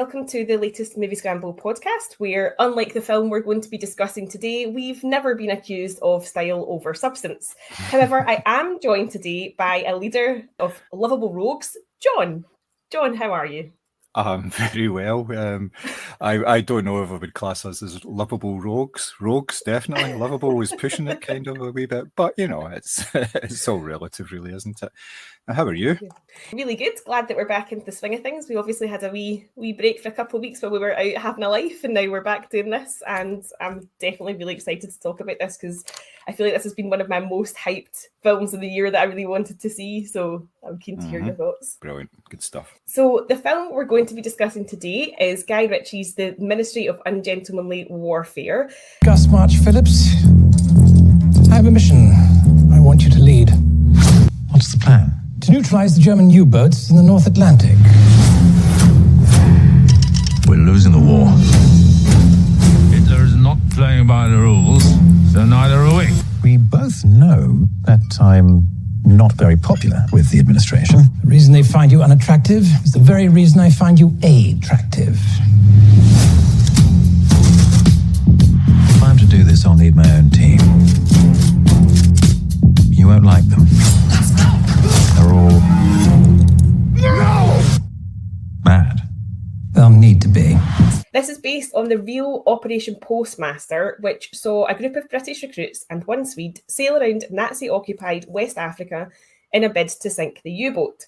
welcome to the latest Moviescramble podcast, where, unlike the film we're going to be discussing today, we've never been accused of style over substance. However, I am joined today by a leader of lovable rogues, John. John, how are you? Very well. I don't know if I would class us as lovable rogues. Rogues, definitely. Lovable is pushing it kind of a wee bit. But, you know, it's all relative, really, isn't it? How are you? Really good. Glad that we're back into the swing of things. We obviously had a wee break for a couple of weeks while we were out having a life, and now we're back doing this. And I'm definitely really excited to talk about this because I feel like this has been one of my most hyped films of the year that I really wanted to see. So I'm keen to hear your thoughts. Brilliant. Good stuff. So the film we're going to be discussing today is Guy Ritchie's The Ministry of Ungentlemanly Warfare. Gus March Phillips, I have a mission I want you to lead. What's the plan? To neutralize the German U-boats in the North Atlantic. We're losing the war. Hitler is not playing by the rules, so neither are we. We both know that I'm not very popular with the administration. The reason they find you unattractive is the very reason I find you attractive. If I'm to do this, I'll need my own team. You won't like them. They're all mad. They'll need to be. This is based on the real Operation Postmaster, which saw a group of British recruits and one Swede sail around Nazi-occupied West Africa in a bid to sink the U-boat.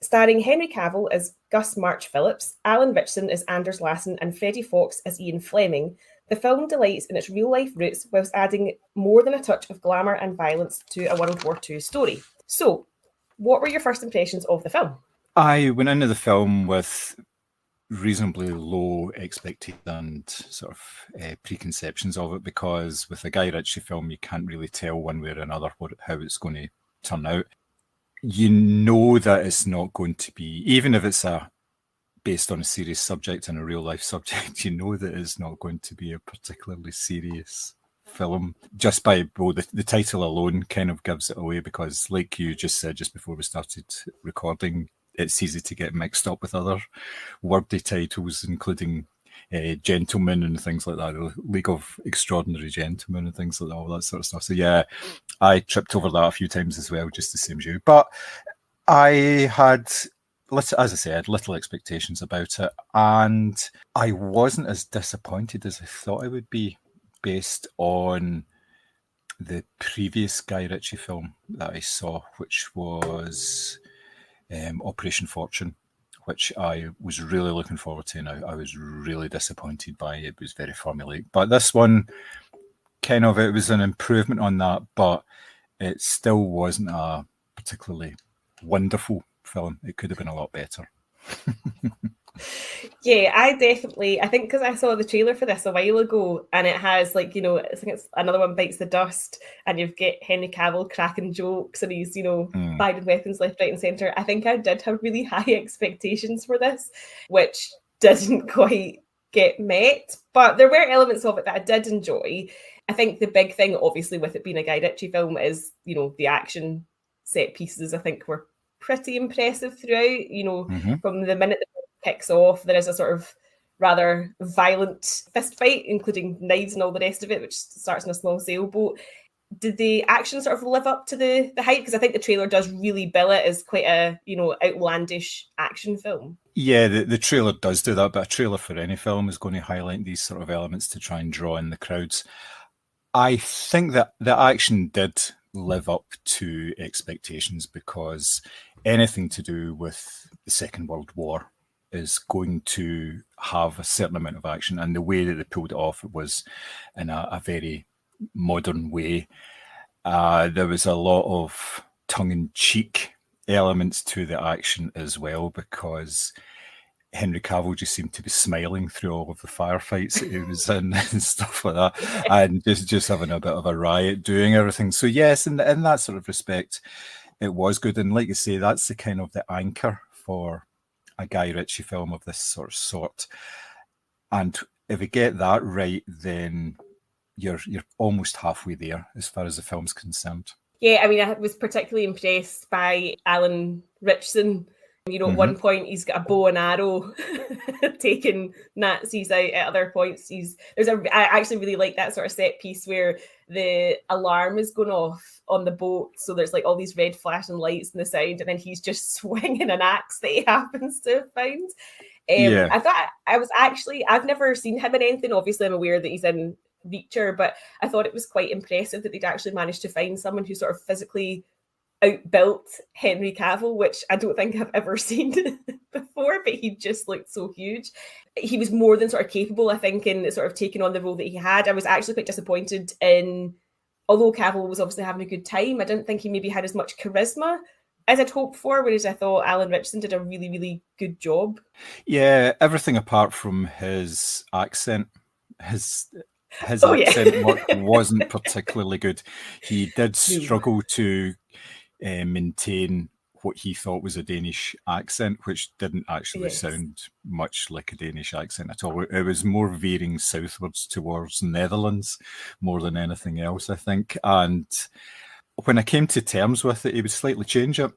Starring Henry Cavill as Gus March Phillips, Alan Ritchson as Anders Lassen, and Freddie Fox as Ian Fleming, the film delights in its real-life roots whilst adding more than a touch of glamour and violence to a World War II story. So, what were your first impressions of the film? I went into the film with reasonably low expectations and sort of preconceptions of it, because with a Guy Ritchie film, you can't really tell one way or another how it's going to turn out. You know that it's not going to be, even if it's based on a serious subject and a real life subject, you know that it's not going to be a particularly serious film. Just by the title alone kind of gives it away, because like you just said just before we started recording, it's easy to get mixed up with other wordy titles, including Gentlemen and things like that, the League of Extraordinary Gentlemen and things like that, all that sort of stuff. So yeah, I tripped over that a few times as well, just the same as you. But I had, as I said, little expectations about it, and I wasn't as disappointed as I thought I would be based on the previous Guy Ritchie film that I saw, which was Operation Fortune, which I was really looking forward to, and I was really disappointed by. It was very formulaic. But this one, it was an improvement on that, but it still wasn't a particularly wonderful film. It could have been a lot better. Yeah, I think because I saw the trailer for this a while ago, and it has I think it's Another One Bites the Dust, and you've got Henry Cavill cracking jokes, and he's firing weapons left, right, and centre. I think I did have really high expectations for this, which didn't quite get met. But there were elements of it that I did enjoy. I think the big thing, obviously, with it being a Guy Ritchie film, is the action set pieces. I think were pretty impressive throughout. From the minute the kicks off, there is a sort of rather violent fist fight, including knives and all the rest of it, which starts in a small sailboat. Did the action sort of live up to the hype? Because I think the trailer does really bill it as quite a outlandish action film. Yeah, the trailer does do that, but a trailer for any film is going to highlight these sort of elements to try and draw in the crowds. I think that the action did live up to expectations, because anything to do with the Second World War is going to have a certain amount of action, and the way that they pulled it off, it was in a very modern way. There was a lot of tongue-in-cheek elements to the action as well, because Henry Cavill just seemed to be smiling through all of the firefights that he was in and stuff like that, and just having a bit of a riot doing everything. So yes, in that sort of respect, it was good. And like you say, that's the kind of the anchor for a Guy Ritchie film of this sort. And if we get that right, then you're almost halfway there as far as the film's concerned. Yeah, I mean, I was particularly impressed by Alan Ritchson You know, at one point he's got a bow and arrow taking Nazis out. At other points, I actually really like that sort of set piece where the alarm is going off on the boat. So there's like all these red flashing lights in the side, and then he's just swinging an axe that he happens to have found. I thought I've never seen him in anything. Obviously, I'm aware that he's in Reacher, but I thought it was quite impressive that they'd actually managed to find someone who sort of physically outbuilt Henry Cavill, which I don't think I've ever seen before, but he just looked so huge. He was more than sort of capable, I think, in sort of taking on the role that he had. I was actually quite disappointed although Cavill was obviously having a good time, I didn't think he maybe had as much charisma as I'd hoped for, whereas I thought Alan Ritchson did a really, really good job. Yeah, everything apart from his accent. His accent work wasn't particularly good. He did struggle to maintain what he thought was a Danish accent, which didn't actually sound much like a Danish accent at all. It was more veering southwards towards Netherlands more than anything else, I think. And when I came to terms with it, he would slightly change it.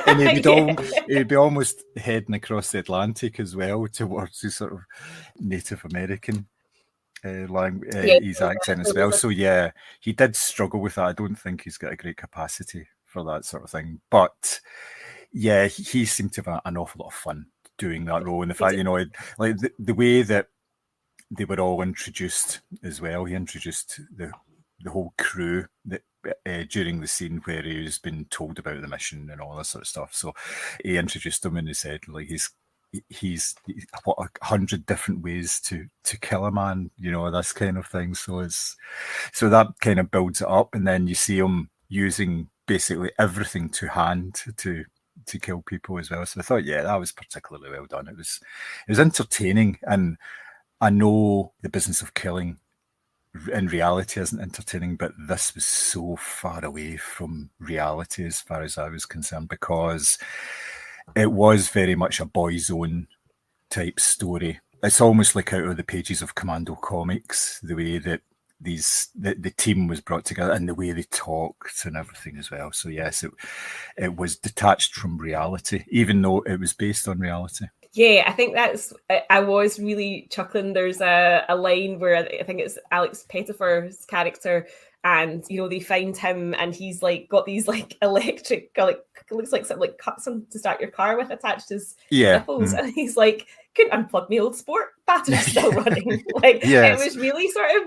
And he'd be almost heading across the Atlantic as well towards the sort of Native American his accent as well. So yeah, he did struggle with that. I don't think he's got a great capacity for that sort of thing. But yeah, he seemed to have an awful lot of fun doing that role. And the fact, like the way that they were all introduced as well. He introduced the whole crew that during the scene where he was being told about the mission and all that sort of stuff. So he introduced them and he said, like, he's what 100 different ways to kill a man, this kind of thing. So that kind of builds it up, and then you see him using basically everything to hand to kill people as well. So I thought, yeah, that was particularly well done. It was entertaining, and I know the business of killing in reality isn't entertaining, but this was so far away from reality as far as I was concerned, because it was very much a boy's own type story. It's almost like out of the pages of Commando comics, the way that the team was brought together and the way they talked and everything as well. So yes, it was detached from reality, even though it was based on reality. Yeah, I think I was really chuckling. There's a line where I think it's Alex Pettyfer's character, and they find him and he's like got these like electric, like looks like something like cups on to start your car with attached to his nipples, and he's like, couldn't unplug my old sport battery's still running. Like It was really sort of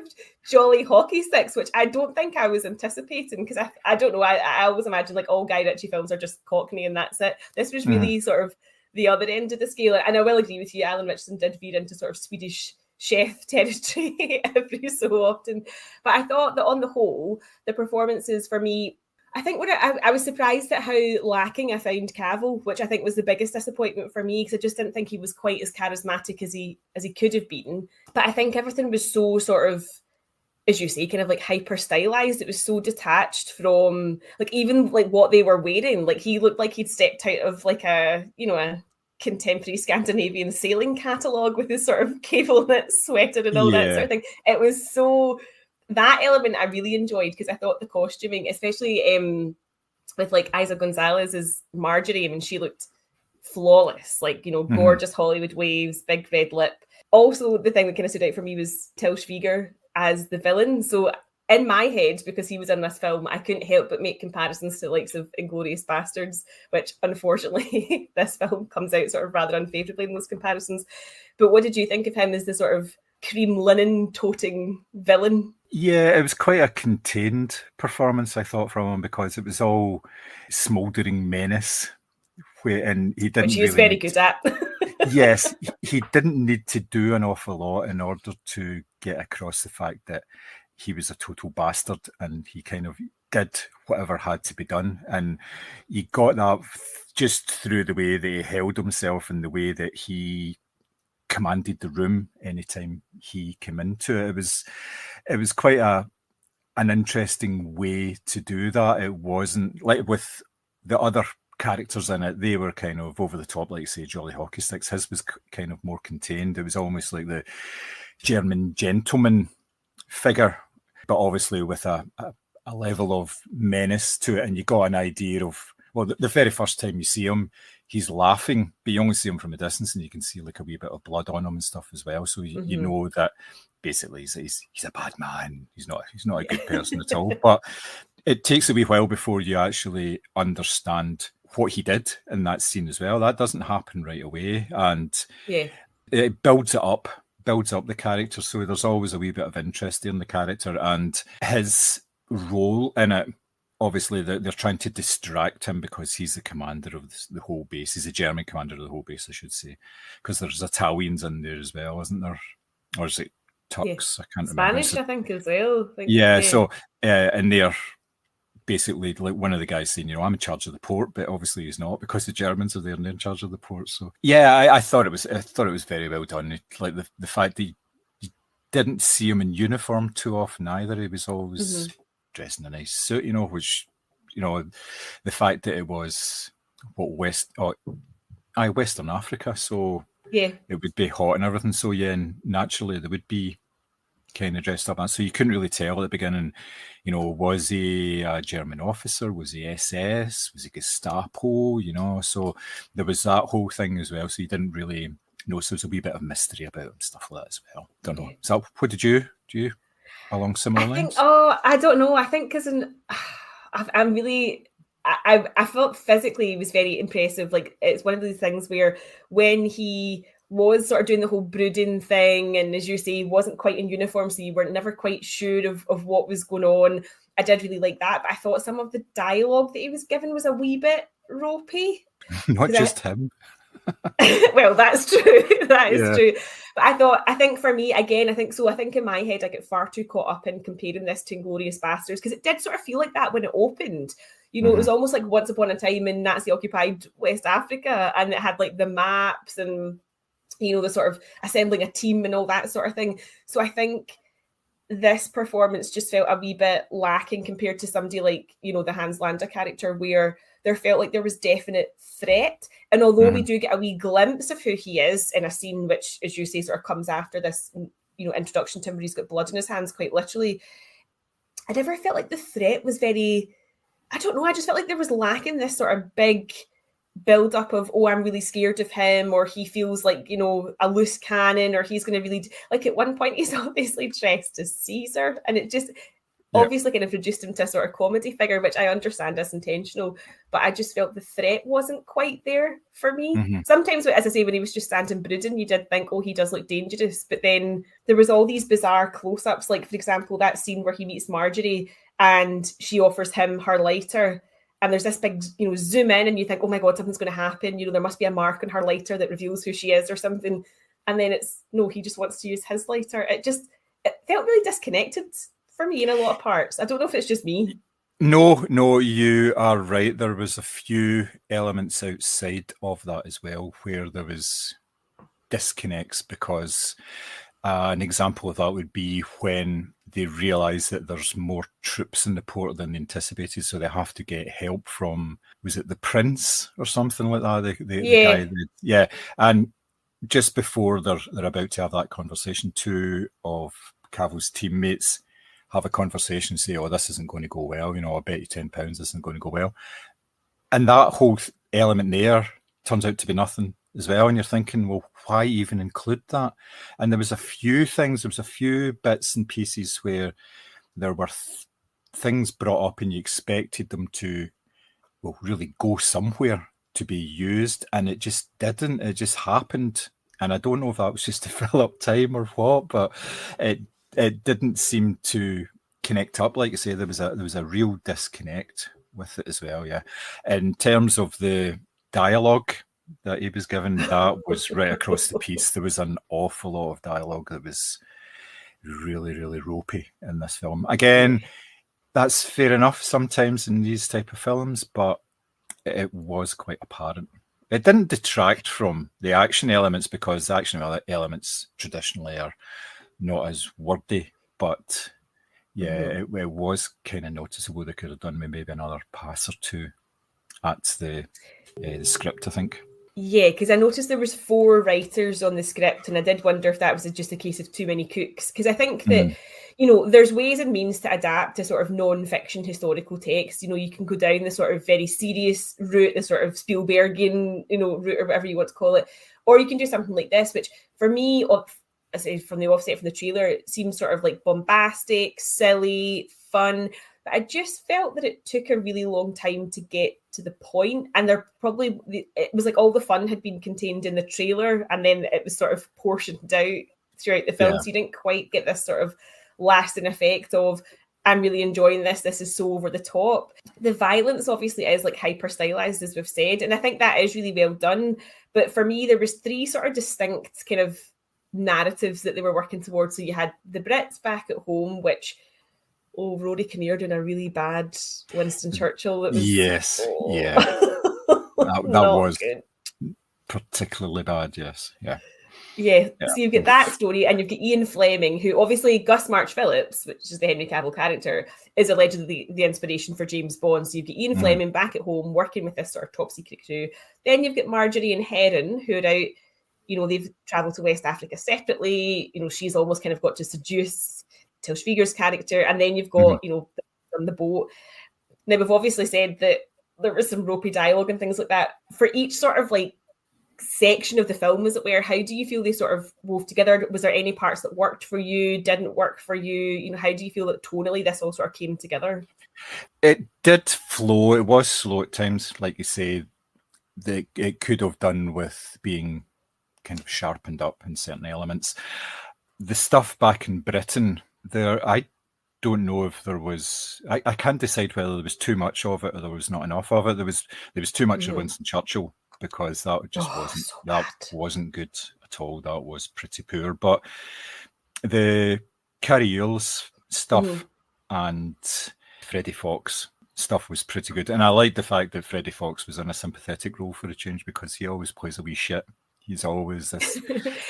jolly hockey sticks, which I don't think I was anticipating, because I don't know, I always imagine like all Guy Ritchie films are just Cockney and that's it. This was really sort of the other end of the scale, and I will agree with you, Alan Ritchson did veer into sort of Swedish chef territory every so often. But I thought that on the whole, the performances for me, I think I was surprised at how lacking I found Cavill, which I think was the biggest disappointment for me, because I just didn't think he was quite as charismatic as he could have been. But I think everything was so sort of, as you say, kind of like hyper stylized. It was so detached from like even like what they were wearing. Like he looked like he'd stepped out of like a contemporary Scandinavian sailing catalogue with his sort of cable knit sweater and all that sort of thing. It was so, that element I really enjoyed, because I thought the costuming, especially with like Isa Gonzalez as Marjorie, I mean, she looked flawless, like, gorgeous Hollywood waves, big red lip. Also, the thing that kind of stood out for me was Til Schweiger as the villain. So in my head, because he was in this film, I couldn't help but make comparisons to the likes of Inglourious Bastards, which unfortunately this film comes out sort of rather unfavourably in those comparisons. But what did you think of him as the sort of cream linen toting villain? Yeah, it was quite a contained performance, I thought, from him, because it was all smouldering menace, and he didn't. Which he was very good at. Yes, he didn't need to do an awful lot in order to get across the fact that he was a total bastard, and he kind of did whatever had to be done. And you got that just through the way that he held himself and the way that he commanded the room anytime he came into it. It was quite an interesting way to do that. It wasn't like with the other characters in it, they were kind of over the top, like say Jolly Hockey Sticks. His was kind of more contained. It was almost like the German gentleman figure, but obviously with a level of menace to it, and you got an idea of Well, the very first time you see him, he's laughing, but you only see him from a distance, and you can see like a wee bit of blood on him and stuff as well. So you know that basically he's a bad man. He's not a good person at all. But it takes a wee while before you actually understand what he did in that scene as well. That doesn't happen right away, and it builds up the character. So there's always a wee bit of interest in the character and his role in it. Obviously, they're trying to distract him because he's the commander of the whole base. He's the German commander of the whole base, I should say, because there's Italians in there as well, isn't there? Or is it Turks? I can't remember. Spanish, I think, as well. So and they're basically like one of the guys saying, I'm in charge of the port, but obviously he's not because the Germans are there and they're in charge of the port. So I thought it was very well done. Like the fact that you didn't see him in uniform too often either. He was always dressed in a nice suit, which, the fact that it was Western Africa, so it would be hot and everything. So and naturally they would be kind of dressed up, and so you couldn't really tell at the beginning. Was he a German officer? Was he SS? Was he Gestapo? So there was that whole thing as well. So you didn't really know. So there's a wee bit of mystery about him, stuff like that as well. Don't know. So what did you do along similar lines? I don't know. I think because I felt physically it was very impressive. Like, it's one of those things where when he was sort of doing the whole brooding thing, and as you say, he wasn't quite in uniform, so you were never quite sure of what was going on. I did really like that, but I thought some of the dialogue that he was given was a wee bit ropey. Not just him. Well, that's true. That is true. But I think for me, again, I think in my head, I get far too caught up in comparing this to Inglourious Basterds, because it did sort of feel like that when it opened. It was almost like Once Upon a Time in Nazi-occupied West Africa, and it had like the maps and, the sort of assembling a team and all that sort of thing. So I think this performance just felt a wee bit lacking compared to somebody like, the Hans Landa character, where there felt like there was definite threat. And although we do get a wee glimpse of who he is in a scene, which, as you say, sort of comes after this, introduction to him where he's got blood in his hands, quite literally, I never felt like the threat was very, I don't know, I just felt like there was lacking this sort of big build up of, I'm really scared of him, or he feels like, a loose cannon, or he's going to really, like at one point he's obviously dressed as Caesar, and it just obviously kind of reduced him to a sort of comedy figure, which I understand is intentional, but I just felt the threat wasn't quite there for me. Sometimes, as I say, when he was just standing brooding, you did think, he does look dangerous, but then there was all these bizarre close-ups, like for example that scene where he meets Marjorie and she offers him her lighter, and there's this big, zoom in, and you think, oh my God, something's going to happen. There must be a mark on her lighter that reveals who she is or something. And then he just wants to use his lighter. It felt really disconnected for me in a lot of parts. I don't know if it's just me. No, you are right. There was a few elements outside of that as well where there was disconnects, because an example of that would be when they realise that there's more troops in the port than they anticipated, so they have to get help from, was it the Prince or something like that? The guy, and just before they're about to have that conversation, two of Cavill's teammates have a conversation, say, this isn't going to go well, I bet you £10 this isn't going to go well. And that whole element there turns out to be nothing as well, and you're thinking, well, why even include that? And there was a few bits and pieces where there were things brought up and you expected them to, really go somewhere to be used, and it just didn't. It just happened, and I don't know if that was just to fill up time or what, but it didn't seem to connect up. Like I say, there was a real disconnect with it as well. Yeah, in terms of the dialogue that he was given, that was right across the piece. There was an awful lot of dialogue that was really, really ropey in this film. Again, that's fair enough sometimes in these type of films, but it was quite apparent. It didn't detract from the action elements, because the action elements traditionally are not as wordy, but it was kind of noticeable. They could have done maybe another pass or two at the script, I think. Yeah, because I noticed there was 4 writers on the script, and I did wonder if that was just a case of too many cooks. Because I think that, there's ways and means to adapt to sort of non-fiction historical text. You can go down the sort of very serious route, the sort of Spielbergian, route, or whatever you want to call it. Or you can do something like this, which for me, I say from the offset from the trailer, it seems sort of like bombastic, silly, fun. But I just felt that it took a really long time to get to the point, and it was like all the fun had been contained in the trailer, and then it was sort of portioned out throughout the film. So you didn't quite get this sort of lasting effect of, I'm really enjoying this. This is so over the top. The violence obviously is like hyper stylized, as we've said, and I think that is really well done. But for me, there was 3 sort of distinct kind of narratives that they were working towards. So you had the Brits back at home, which, Rory Kinnear doing a really bad Winston Churchill. That was, that was good. Particularly bad. Yeah. So you get that story, and you've got Ian Fleming, who obviously Gus March Phillips, which is the Henry Cavill character, is allegedly the inspiration for James Bond. So you've got Ian Fleming back at home working with this sort of top secret crew. Then you've got Marjorie and Heron, who are out. They've travelled to West Africa separately. She's almost kind of got to seduce Til Schweiger's character, and then you've got on the boat. Now we've obviously said that there was some ropey dialogue and things like that for each sort of like section of the film, as it were. How do you feel they sort of wove together? Was there any parts that worked for you, didn't work for you? How do you feel that tonally this all sort of came together? It did flow. It was slow at times, like you say. It could have done with being kind of sharpened up in certain elements. The stuff back in Britain, I don't know if there was. I can't decide whether there was too much of it or there was not enough of it. There was too much of Winston Churchill, because that just wasn't good at all. That was pretty poor. But the Carrie Ewell's stuff and Freddie Fox stuff was pretty good, and I like the fact that Freddie Fox was in a sympathetic role for a change, because he always plays a wee shit. He's always this.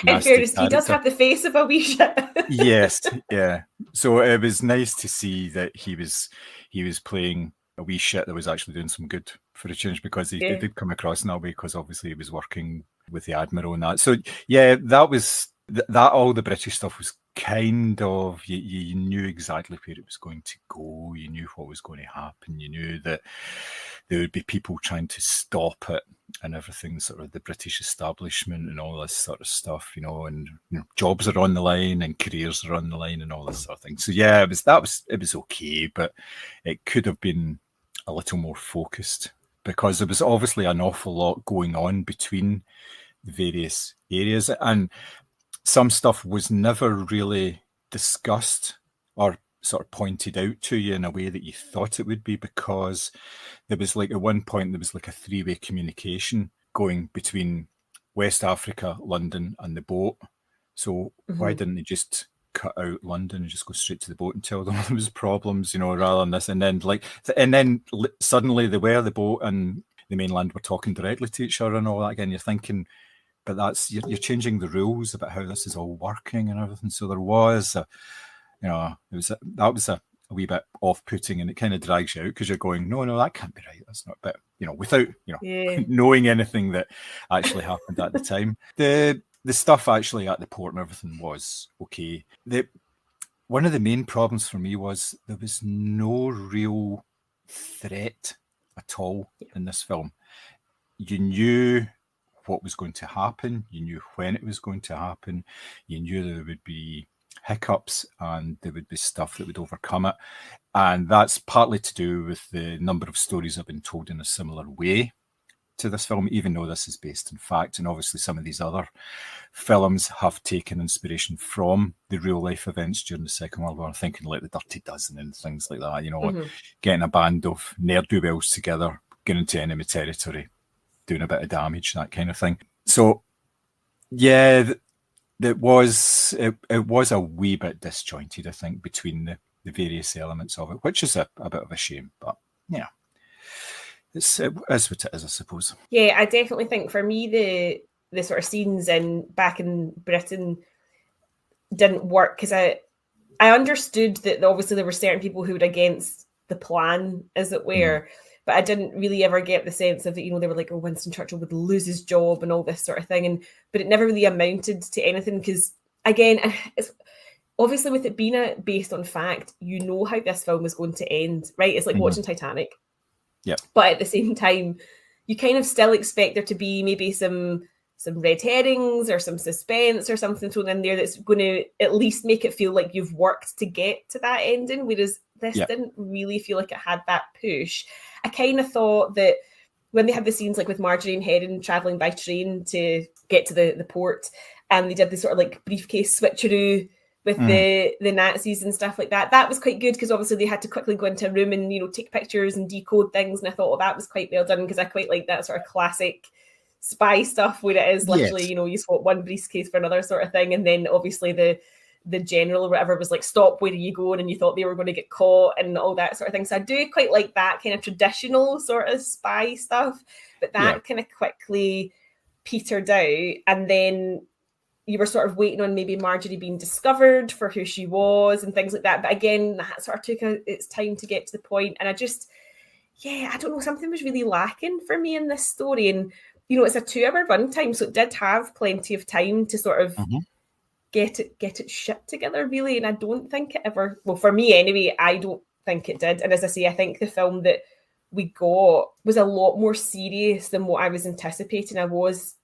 In fairness, he does have the face of a wee shit. Yes, yeah. So it was nice to see that he was playing a wee shit that was actually doing some good for a change, because he did come across in that way, because obviously he was working with the Admiral and that. So yeah, that was that. All the British stuff was kind of, you knew exactly where it was going to go. You knew what was going to happen. You knew that there would be people trying to stop it, and everything, sort of the British establishment and all this sort of stuff, and jobs are on the line and careers are on the line and all this sort of thing. So yeah, it was okay, but it could have been a little more focused, because there was obviously an awful lot going on between the various areas, and some stuff was never really discussed or sort of pointed out to you in a way that you thought it would be, because there was like, at one point, there was like a 3-way communication going between West Africa, London, and the boat. So why didn't they just cut out London and just go straight to the boat and tell them there was problems, rather than this? And then suddenly they were, the boat and the mainland were talking directly to each other and all that again. You're thinking, but you're changing the rules about how this is all working and everything. So there was that was a wee bit off-putting, and it kind of drags you out, because you're going, no, that can't be right. That's not. But without knowing anything that actually happened at the time, the stuff actually at the port and everything was okay. One of the main problems for me was there was no real threat at all in this film. You knew what was going to happen. You knew when it was going to happen. You knew there would be hiccups and there would be stuff that would overcome it. And that's partly to do with the number of stories have been told in a similar way to this film, even though this is based in fact. And obviously some of these other films have taken inspiration from the real life events during the Second World War. I'm thinking like the Dirty Dozen and things like that, getting a band of ne'er-do-wells together, getting into enemy territory, doing a bit of damage, that kind of thing. So yeah, it was a wee bit disjointed, I think, between the various elements of it, which is a bit of a shame. But yeah, it's what it is, I suppose. Yeah, I definitely think for me the sort of scenes back in Britain didn't work, because I understood that obviously there were certain people who were against the plan, as it were. but I didn't really ever get the sense of that, they were like, oh, Winston Churchill would lose his job and all this sort of thing. But it never really amounted to anything because, again, it's obviously with it being based on fact, how this film was going to end, right? It's like watching Titanic. Yeah. But at the same time, you kind of still expect there to be maybe some red herrings or some suspense or something thrown in there that's going to at least make it feel like you've worked to get to that ending, whereas this didn't really feel like it had that push. I kind of thought that when they had the scenes like with Marjorie and Heron travelling by train to get to the port, and they did the sort of like briefcase switcheroo with the Nazis and stuff like that, that was quite good because obviously they had to quickly go into a room and, take pictures and decode things. And I thought, that was quite well done because I quite like that sort of classic spy stuff where it is literally, you swap one briefcase for another sort of thing. And then obviously the general or whatever was like, stop, where are you going? And you thought they were going to get caught and all that sort of thing. So I do quite like that kind of traditional sort of spy stuff, but that kind of quickly petered out. And then you were sort of waiting on maybe Marjorie being discovered for who she was and things like that. But again, that sort of took its time to get to the point. And I just, I don't know, something was really lacking for me in this story. And, it's a 2-hour runtime, so it did have plenty of time to sort of get it shit together, really. And I don't think it ever, well, for me anyway, I don't think it did. And as I say, I think the film that we got was a lot more serious than what I was anticipating. I was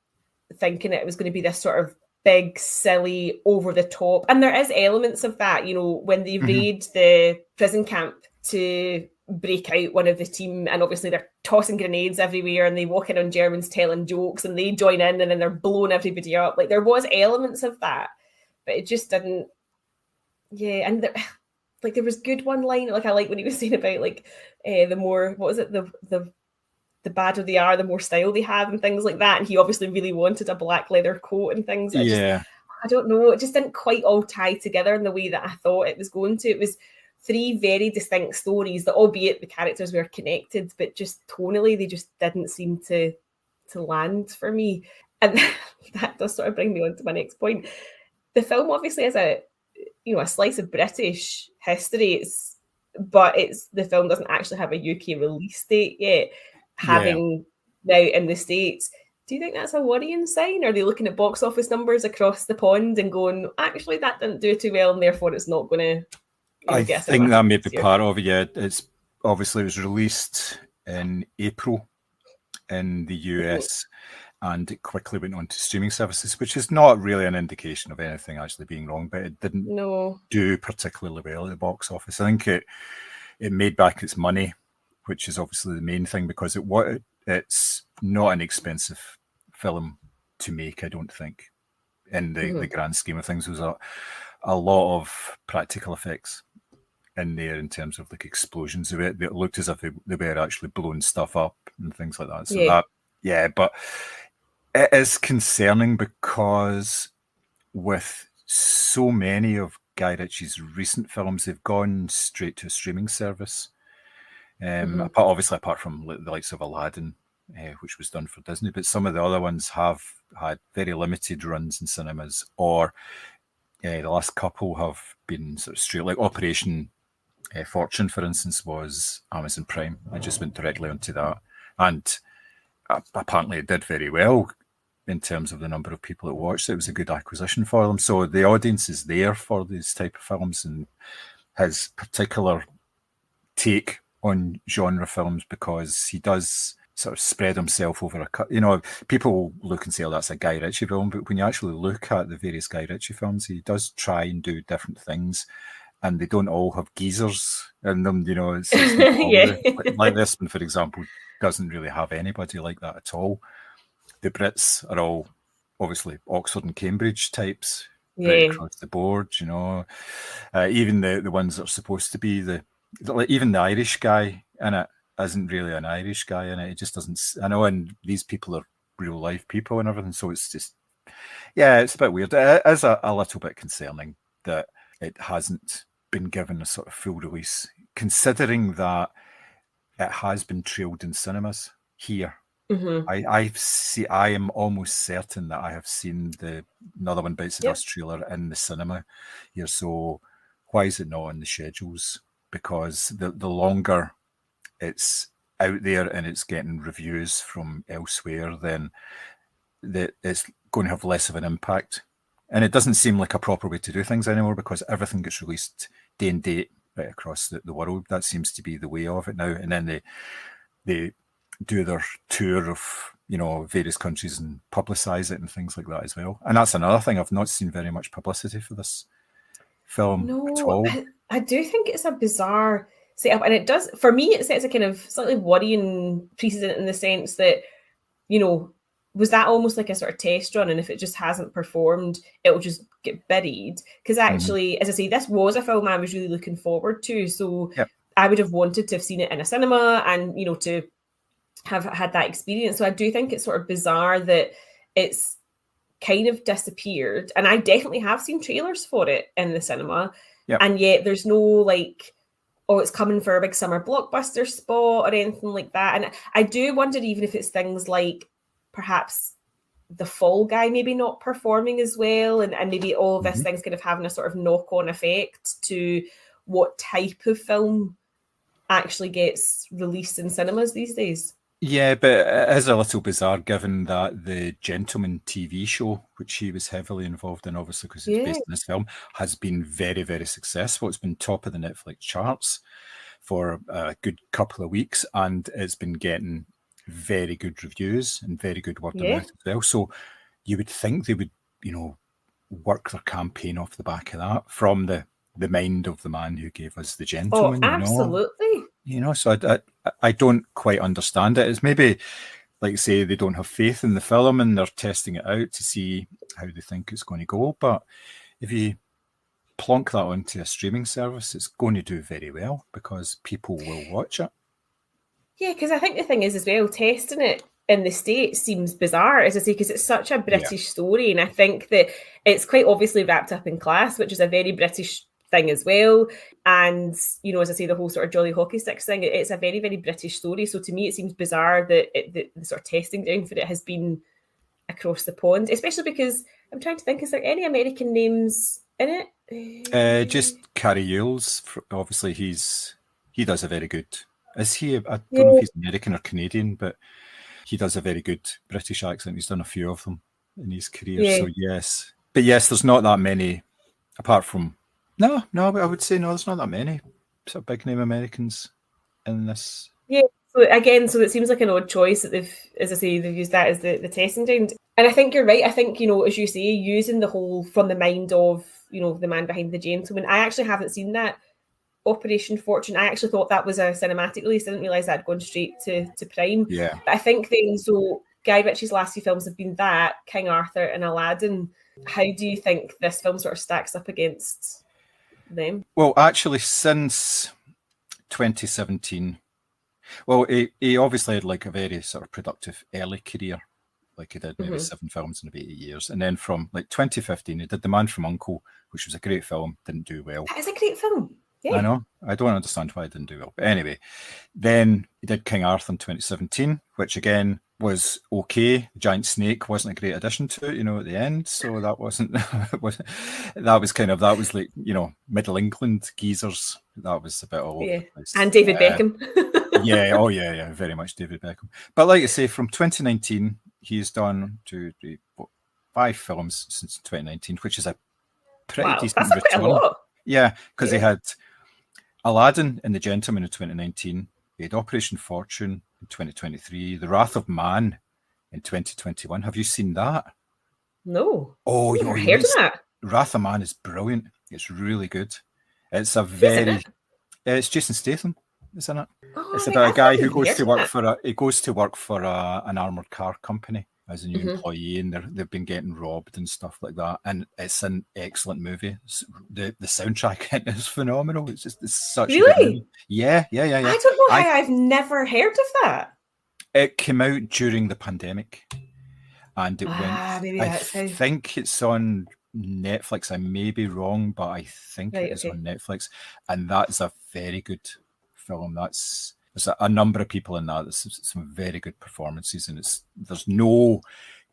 thinking it was going to be this sort of big, silly, over the top. And there is elements of that, when they raid the prison camp to break out one of the team, and obviously they're tossing grenades everywhere and they walk in on Germans telling jokes and they join in and then they're blowing everybody up. Like there was elements of that, but it just didn't. And there was good one line. Like I like when he was saying about like the more, what was it, the badder they are, the more style they have and things like that. And he obviously really wanted a black leather coat and things. I don't know. It just didn't quite all tie together in the way that I thought it was going to. It was 3 very distinct stories that, albeit the characters were connected, but just tonally, they just didn't seem to land for me. And that does sort of bring me on to my next point. The film obviously is a slice of British history, but the film doesn't actually have a UK release date yet. Having now in the States, do you think that's a worrying sign? Are they looking at box office numbers across the pond and going, actually, that didn't do too well, and therefore it's not going to? I think that may be part of it. It's obviously it was released in April in the US, and it quickly went on to streaming services, which is not really an indication of anything actually being wrong, but it didn't do particularly well at the box office. I think it made back its money, which is obviously the main thing, because it's not an expensive film to make, I don't think, in the grand scheme of things. There was a lot of practical effects in there in terms of like explosions. It looked as if they were actually blowing stuff up and things like that. So but it is concerning because with so many of Guy Ritchie's recent films, they've gone straight to a streaming service. Apart from the likes of Aladdin, which was done for Disney, but some of the other ones have had very limited runs in cinemas, or the last couple have been sort of straight, like Operation Fortune, for instance, was Amazon Prime. I just went directly onto that, and apparently it did very well in terms of the number of people that watched it. It was a good acquisition for them. So the audience is there for these type of films, and his particular take on genre films, because he does sort of spread himself over people look and say, oh, that's a Guy Ritchie film, but when you actually look at the various Guy Ritchie films, he does try and do different things, and they don't all have geezers in them, it's like this one, for example, doesn't really have anybody like that at all. The Brits are all obviously Oxford and Cambridge types, right across the board, even the ones that are supposed to be even the Irish guy in it isn't really an Irish guy in it. It just doesn't. I know, and these people are real life people and everything, so it's just, it's a bit weird. It is a little bit concerning that it hasn't been given a sort of full release, considering that it has been trailed in cinemas here. I am almost certain that I have seen the Another One Bites the Dust trailer in the cinema here. So why is it not on the schedules? Because the longer it's out there and it's getting reviews from elsewhere, then it's going to have less of an impact. And it doesn't seem like a proper way to do things anymore, because everything gets released day and date right across the world. That seems to be the way of it now. And then they do their tour of, various countries and publicise it and things like that as well. And that's another thing. I've not seen very much publicity for this film at all. I do think it's a bizarre setup, and it does, for me, it sets a kind of slightly worrying precedent in the sense that, was that almost like a sort of test run, and if it just hasn't performed, it will just get buried? Because actually, as I say, this was a film I was really looking forward to, so I would have wanted to have seen it in a cinema and, to have had that experience. So I do think it's sort of bizarre that it's kind of disappeared, and I definitely have seen trailers for it in the cinema, and yet there's no like, oh, it's coming for a big summer blockbuster spot or anything like that. And I do wonder even if it's things like perhaps the Fall Guy maybe not performing as well, and maybe all of this thing's kind of having a sort of knock-on effect to what type of film actually gets released in cinemas these days. Yeah, but it is a little bizarre given that the Gentleman TV show, which he was heavily involved in, obviously because it's based on this film, has been very, very successful. It's been top of the Netflix charts for a good couple of weeks, and it's been getting very good reviews and very good word of mouth as well. So you would think they would, work their campaign off the back of that, from the mind of the man who gave us The Gentleman. Oh, absolutely. So I don't quite understand it. It's maybe, like say, they don't have faith in the film and they're testing it out to see how they think it's going to go. But if you plonk that onto a streaming service, it's going to do very well because people will watch it. Yeah, because I think the thing is as well, testing it in the States seems bizarre, as I say, because it's such a British story. And I think that it's quite obviously wrapped up in class, which is a very British thing as well. And, as I say, the whole sort of Jolly Hockey Sticks thing, it's a very, very British story. So to me, it seems bizarre that the sort of testing ground for it has been across the pond, especially because I'm trying to think, is there any American names in it? Just Carrie Yules, obviously he does a very good, is he? I don't know if he's American or Canadian, but he does a very good British accent. He's done a few of them in his career. So yes. But yes, there's not that many, apart from, no, I would say no, there's not that many sort of big name Americans in this. Yeah, so it seems like an odd choice that they've used that as the testing ground. And I think you're right. I think, as you say, using the whole from the mind of, the man behind The Gentleman. I actually haven't seen that, Operation Fortune. I actually thought that was a cinematic release. I didn't realise that had gone straight to Prime. Yeah. But I think then, so Guy Ritchie's last few films have been that, King Arthur and Aladdin. How do you think this film sort of stacks up against them? Well, actually, since 2017, well, he obviously had like a very sort of productive early career, like he did maybe 7 films in about 8 years, and then from like 2015, he did The Man from U.N.C.L.E., which was a great film, didn't do well. That is a great film. Yeah. I know. I don't understand why it didn't do well, but anyway, then he did King Arthur in 2017, which again was okay. The giant snake wasn't a great addition to it, at the end. So that wasn't, that was like, Middle England geezers. That was a bit all over the place. And David Beckham. yeah, very much David Beckham. But like I say, from 2019, he's done 5 films since 2019, which is a pretty decent return. Quite a lot. Yeah, because he had Aladdin and The Gentleman in 2019, he had Operation Fortune in 2023, The Wrath of Man in 2021. Have you seen that? No. Oh, I've never heard of that. Wrath of Man is brilliant. It's really good. It's it's Jason Statham, isn't it? Oh, it's about a guy who goes to work for an armored car company as a new employee, and they've been getting robbed and stuff like that. And it's an excellent movie. The soundtrack is phenomenal. It's such a good movie. Yeah. I don't know how I've never heard of that. It came out during the pandemic, and it went. Maybe I think it's on Netflix. I may be wrong, but I think it is on Netflix, and that's a very good film. There's a number of people in that. There's some very good performances, and there's no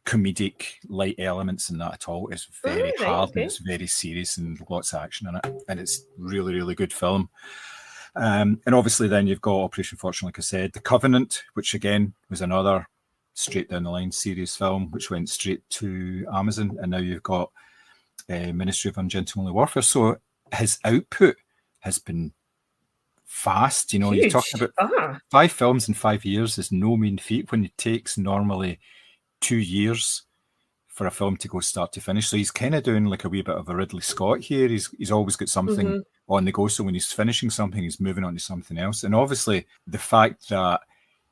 comedic light elements in that at all. It's very hard and it's very serious and lots of action in it, and it's really, really good film. And obviously then you've got Operation Fortune, like I said, The Covenant, which again was another straight down the line series film, which went straight to Amazon. And now you've got Ministry of Ungentlemanly Warfare. So his output has been fast. You know, Huge. you're talking about 5 films in 5 years is no mean feat when it takes normally 2 years for a film to go start to finish. So he's kind of doing like a wee bit of a Ridley Scott here. He's always got something on the go. So when he's finishing something, he's moving on to something else. And obviously the fact that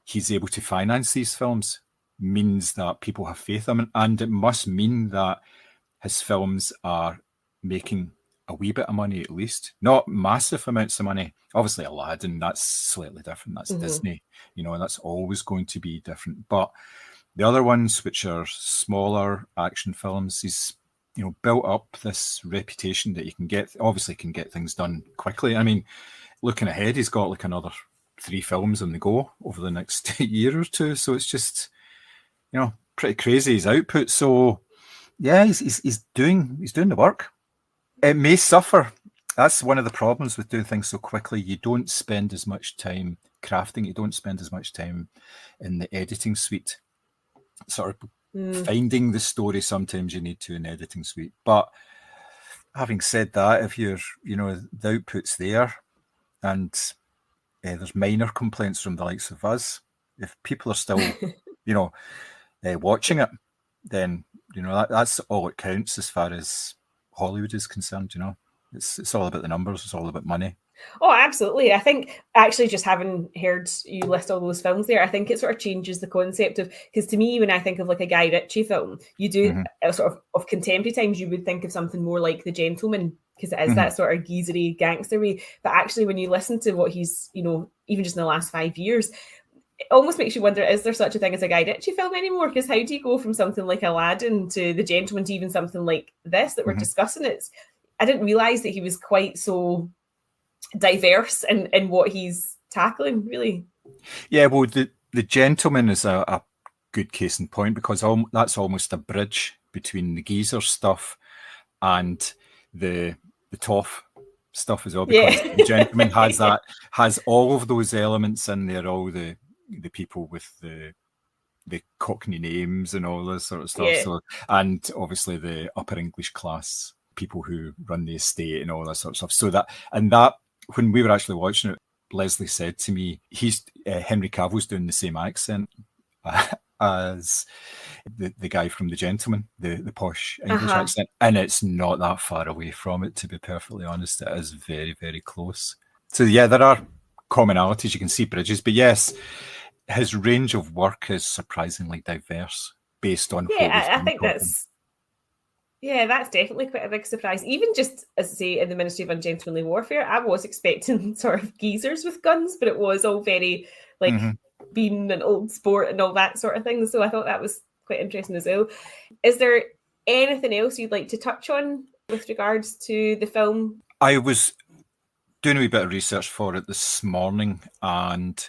he's able to finance these films means that people have faith in him. And it must mean that his films are making a wee bit of money at least. Not massive amounts of money. Obviously Aladdin, that's slightly different. That's Disney, you know, and that's always going to be different. But the other ones, which are smaller action films, he's, you know, built up this reputation that he can get things done quickly. I mean, looking ahead, he's got like another 3 films on the go over the next year or two. So it's just, you know, pretty crazy, his output. So yeah, he's doing the work. It may suffer. That's one of the problems with doing things so quickly. You don't spend as much time crafting. You don't spend as much time in the editing suite. Sort of finding the story sometimes you need to in editing suite. But having said that, if you're, you know, the output's there and there's minor complaints from the likes of us, if people are still, you know, watching it, then, you know, that's all it counts as far as Hollywood is concerned. You know, it's all about the numbers. It's all about money. Oh, absolutely. I think actually just having heard you list all those films there, I think it sort of changes the concept of, because to me, when I think of like a Guy Ritchie film, you do sort of contemporary times, you would think of something more like The Gentleman, because it is that sort of geezery gangstery. But actually, when you listen to what he's, you know, even just in the last 5 years, it almost makes you wonder, is there such a thing as a Guy Ritchie film anymore? Because how do you go from something like Aladdin to The Gentleman to even something like this that we're discussing? I didn't realise that he was quite so diverse in what he's tackling, really. Yeah, well, the Gentleman is a good case in point, because that's almost a bridge between the geezer stuff and the toff stuff as well, because the Gentleman has all of those elements in there, all the people with the Cockney names and all this sort of stuff. So, and obviously the upper English class people who run the estate and all that sort of stuff. So that when we were actually watching it, Leslie said to me, Henry Cavill's doing the same accent as the guy from The Gentleman, the posh English accent, and it's not that far away from it, to be perfectly honest. It is very, very close. So yeah, there are commonalities. You can see bridges, but yes, his range of work is surprisingly diverse based on I think that's definitely quite a big surprise. Even just, as I say, in the Ministry of Ungentlemanly Warfare, I was expecting sort of geezers with guns, but it was all very like being an old sport and all that sort of thing. So I thought that was quite interesting as well. Is there anything else you'd like to touch on with regards to the film? I was doing a wee bit of research for it this morning, and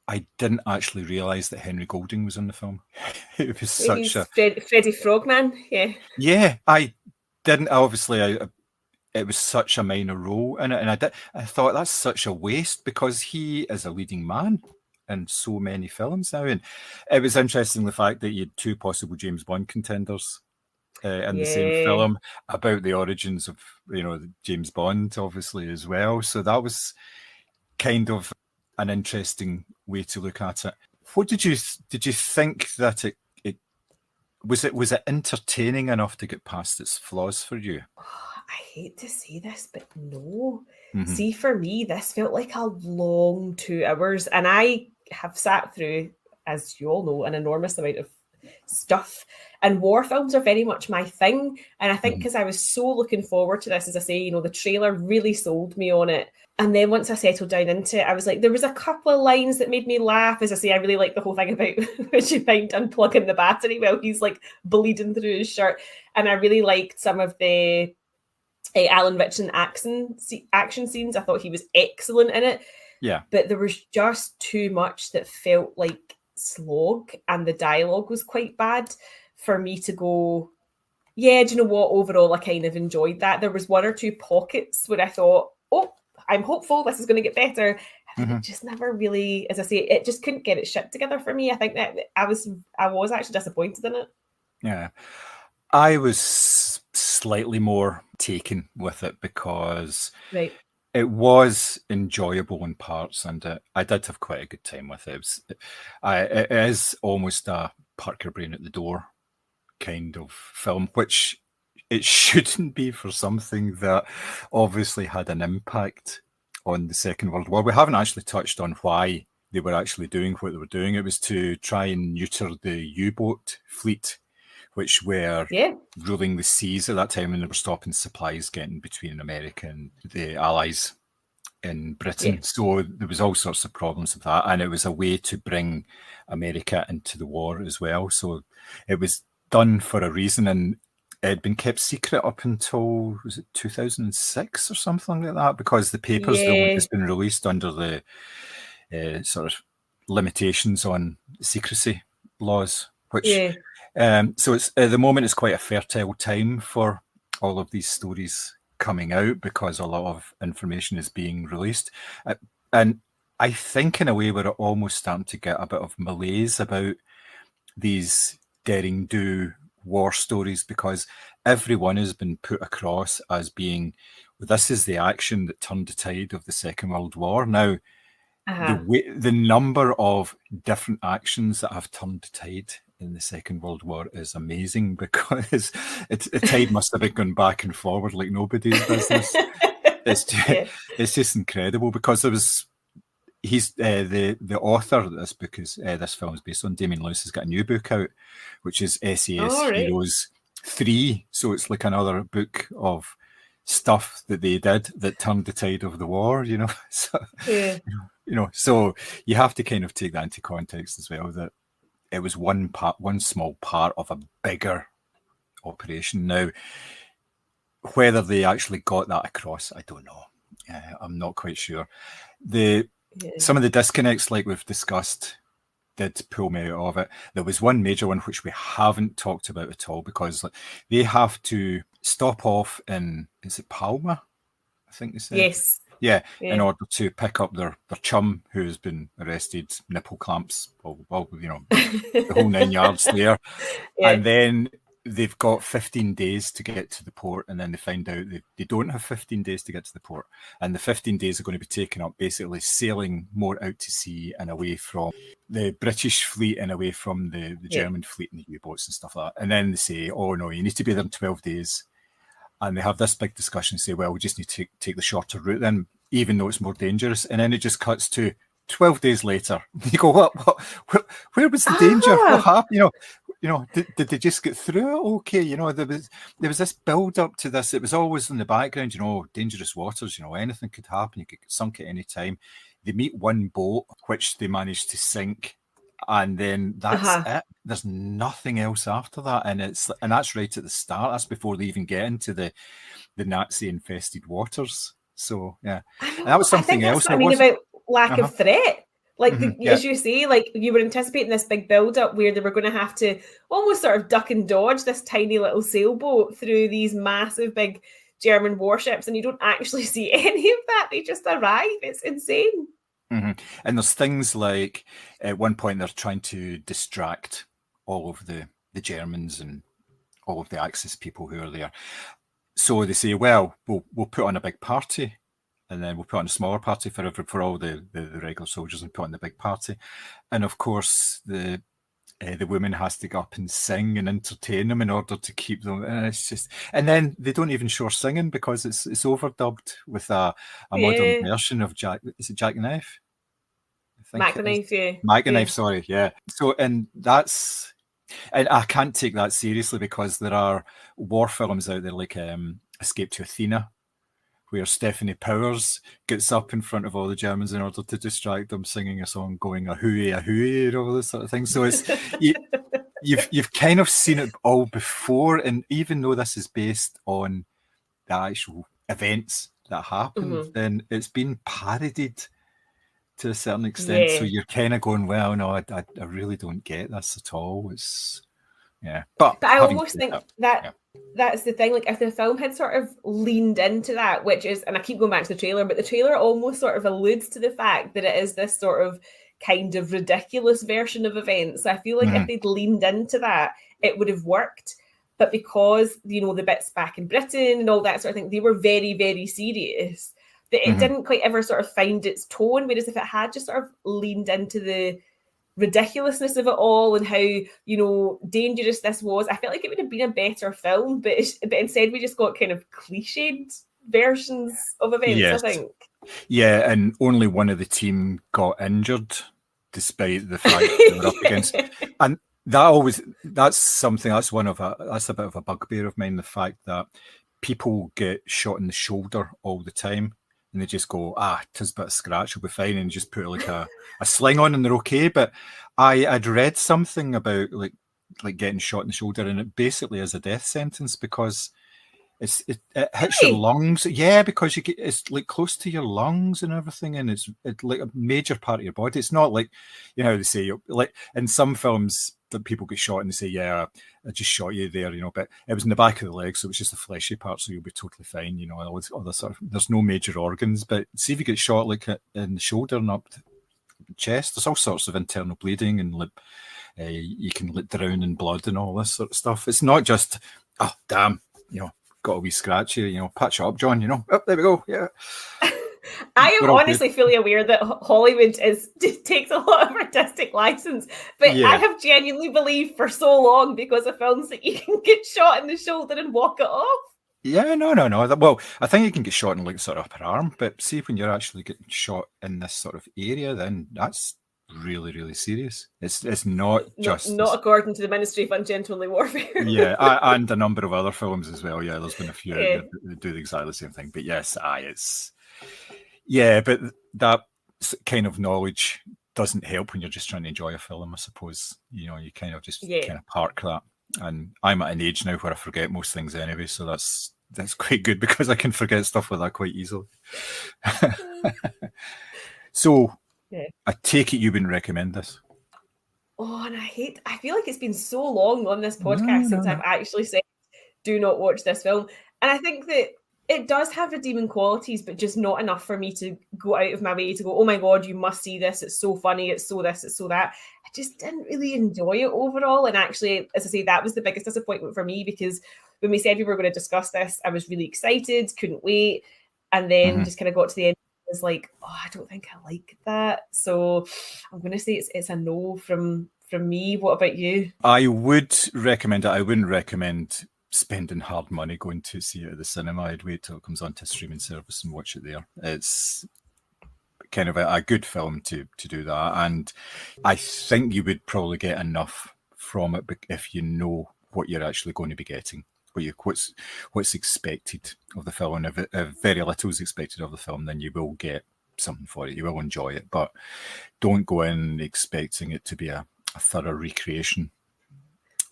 I didn't actually realise that Henry Golding was in the film. It was such Freddie Frogman, yeah. I didn't. Obviously, it was such a minor role in it, and I thought that's such a waste, because he is a leading man in so many films now. And it was interesting the fact that you had 2 possible James Bond contenders in the same film, about the origins of, you know, James Bond, obviously, as well. So that was kind of an interesting way to look at it. What did you think that it was it entertaining enough to get past its flaws for you? I hate to say this, but no. See, for me, this felt like a long 2 hours, and I have sat through, as you all know, an enormous amount of stuff, and war films are very much my thing. And I think because I was so looking forward to this, as I say, you know, the trailer really sold me on it. And then once I settled down into it, I was like, there was a couple of lines that made me laugh. As I say, I really like the whole thing about Richie Pine unplugging the battery while he's like bleeding through his shirt. And I really liked some of the Alan Ritchson action scenes. I thought he was excellent in it. Yeah. But there was just too much that felt like slog, and the dialogue was quite bad for me to go, yeah, do you know what? Overall, I kind of enjoyed that. There was 1 or 2 pockets where I thought, oh, I'm hopeful this is going to get better. It just never really, as I say, it just couldn't get its shit together for me. I think that I was actually disappointed in it. Yeah. I was slightly more taken with it because Right. it was enjoyable in parts, and I did have quite a good time with it. It is almost a park your brain at the door kind of film, which it shouldn't be for something that obviously had an impact on the Second World War. We haven't actually touched on why they were actually doing what they were doing. It was to try and neuter the U-boat fleet, which were ruling the seas at that time, and they were stopping supplies getting between America and the Allies in Britain. So there was all sorts of problems with that, and it was a way to bring America into the war as well. So it was done for a reason, and it had been kept secret up until, was it 2006 or something like that, because the papers had only just been released under the sort of limitations on secrecy laws, which so it's at the moment it's quite a fertile time for all of these stories coming out because a lot of information is being released, and I think in a way we're almost starting to get a bit of malaise about these daring do war stories, because everyone has been put across as being, well, this is the action that turned the tide of the Second World War. Now the number of different actions that have turned the tide in the Second World War is amazing, because the tide must have been going back and forward like nobody's business. It's just incredible, because there was he's the author of this book is this film is based on. Damien Lewis has got a new book out, which is SAS Heroes 3. So it's like another book of stuff that they did that turned the tide of the war, you know. So, so you have to kind of take that into context as well, that it was one small part of a bigger operation. Now, whether they actually got that across, I don't know. I'm not quite sure. Some of the disconnects, like we've discussed, did pull me out of it. There was one major one which we haven't talked about at all, because they have to stop off in, is it Palma? I think they said. Yes. Yeah, in order to pick up their chum who's been arrested, nipple clamps, the whole 9 yards there. And then they've got 15 days to get to the port, and then they find out they don't have 15 days to get to the port. And the 15 days are going to be taken up basically sailing more out to sea and away from the British fleet and away from the German fleet and the U-boats and stuff like that. And then they say, oh no, you need to be there in 12 days. And they have this big discussion and say, well, we just need to take the shorter route then, even though it's more dangerous. And then it just cuts to 12 days later. You go, what? Where was the danger? What happened? Did they just get through it? Okay, there was this build up to this. It was always in the background, dangerous waters, anything could happen. You could get sunk at any time. They meet one boat, which they managed to sink. And then that's it. There's nothing else after that, and that's right at the start. That's before they even get into the Nazi-infested waters. So and that was something else. I mean, about lack of threat. Like as you say, like you were anticipating this big build-up where they were going to have to almost sort of duck and dodge this tiny little sailboat through these massive big German warships, and you don't actually see any of that. They just arrive. It's insane. And there's things like at one point they're trying to distract all of the Germans and all of the Axis people who are there. So they say, well, we'll put on a big party, and then we'll put on a smaller party for all the regular soldiers, and put on the big party. And of course, the woman has to go up and sing and entertain them in order to keep them. And it's just, and then they don't even show singing because it's overdubbed with a modern version of Jack. Is it Jack the Knife? Mac the Knife, Mac the Knife, sorry, yeah. So, and I can't take that seriously, because there are war films out there like Escape to Athena, where Stephanie Powers gets up in front of all the Germans in order to distract them, singing a song going a hooey, and all this sort of thing. So it's you've kind of seen it all before, and even though this is based on the actual events that happened, then it's been parodied to a certain extent. So you're kind of going, well, no, I really don't get this at all. It's but I almost think that that's the thing. Like, if the film had sort of leaned into that, which is, and I keep going back to the trailer, but the trailer almost sort of alludes to the fact that it is this sort of kind of ridiculous version of events. So I feel like if they'd leaned into that, it would have worked. But because, you know, the bits back in Britain and all that sort of thing, they were very, very serious, that it didn't quite ever sort of find its tone. Whereas if it had just sort of leaned into the ridiculousness of it all and how, you know, dangerous this was, I felt like it would have been a better film, but instead we just got kind of cliched versions of events, I think. Yeah, and only one of the team got injured, despite the fact that they were up against. And that's a bit of a bugbear of mine, the fact that people get shot in the shoulder all the time. And they just go, 'tis but a scratch, will be fine, and just put like a sling on and they're okay. But I'd read something about like getting shot in the shoulder, and it basically is a death sentence because it hits your lungs. Yeah, because it's like close to your lungs and everything, and it's like a major part of your body. It's not like, you know, they say like in some films that people get shot and they say, yeah, I just shot you there, you know, but it was in the back of the leg, so it was just a fleshy part, so you'll be totally fine, you know. There's no major organs, but see if you get shot like in the shoulder and up the chest, there's all sorts of internal bleeding, and you can drown in blood and all this sort of stuff. It's not just, oh damn, you know, got a wee scratch here, you know, patch it up, John, you know, oh, there we go, yeah. I am honestly fully aware that Hollywood takes a lot of artistic license, but I have genuinely believed for so long, because of films, that you can get shot in the shoulder and walk it off. Yeah, no. Well, I think you can get shot in like sort of upper arm, but see, when you're actually getting shot in this sort of area, then that's really, really serious. It's not according to the Ministry of Ungentlemanly Warfare. Yeah, and a number of other films as well. Yeah, there's been a few that do exactly the same thing. But yes, but that kind of knowledge doesn't help when you're just trying to enjoy a film, I suppose. You know, you kind of just kind of park that. And I'm at an age now where I forget most things anyway, so that's quite good, because I can forget stuff like that quite easily. So, I take it you wouldn't recommend this? Oh, and I feel like it's been so long on this podcast since I've actually said, do not watch this film. And I think that it does have redeeming qualities, but just not enough for me to go out of my way to go, oh my God, you must see this. It's so funny. It's so this, it's so that. I just didn't really enjoy it overall. And actually, as I say, that was the biggest disappointment for me, because when we said we were going to discuss this, I was really excited, couldn't wait. And then just kind of got to the end, I was like, oh, I don't think I like that. So I'm going to say it's a no from me. What about you? I would recommend it. I wouldn't recommend spending hard money going to see it at the cinema. I'd wait till it comes onto a streaming service and watch it there. It's kind of a good film to do that, and I think you would probably get enough from it if you know what you're actually going to be getting, what's expected of the film. And if very little is expected of the film, then you will get something for it. You will enjoy it, but don't go in expecting it to be a thorough recreation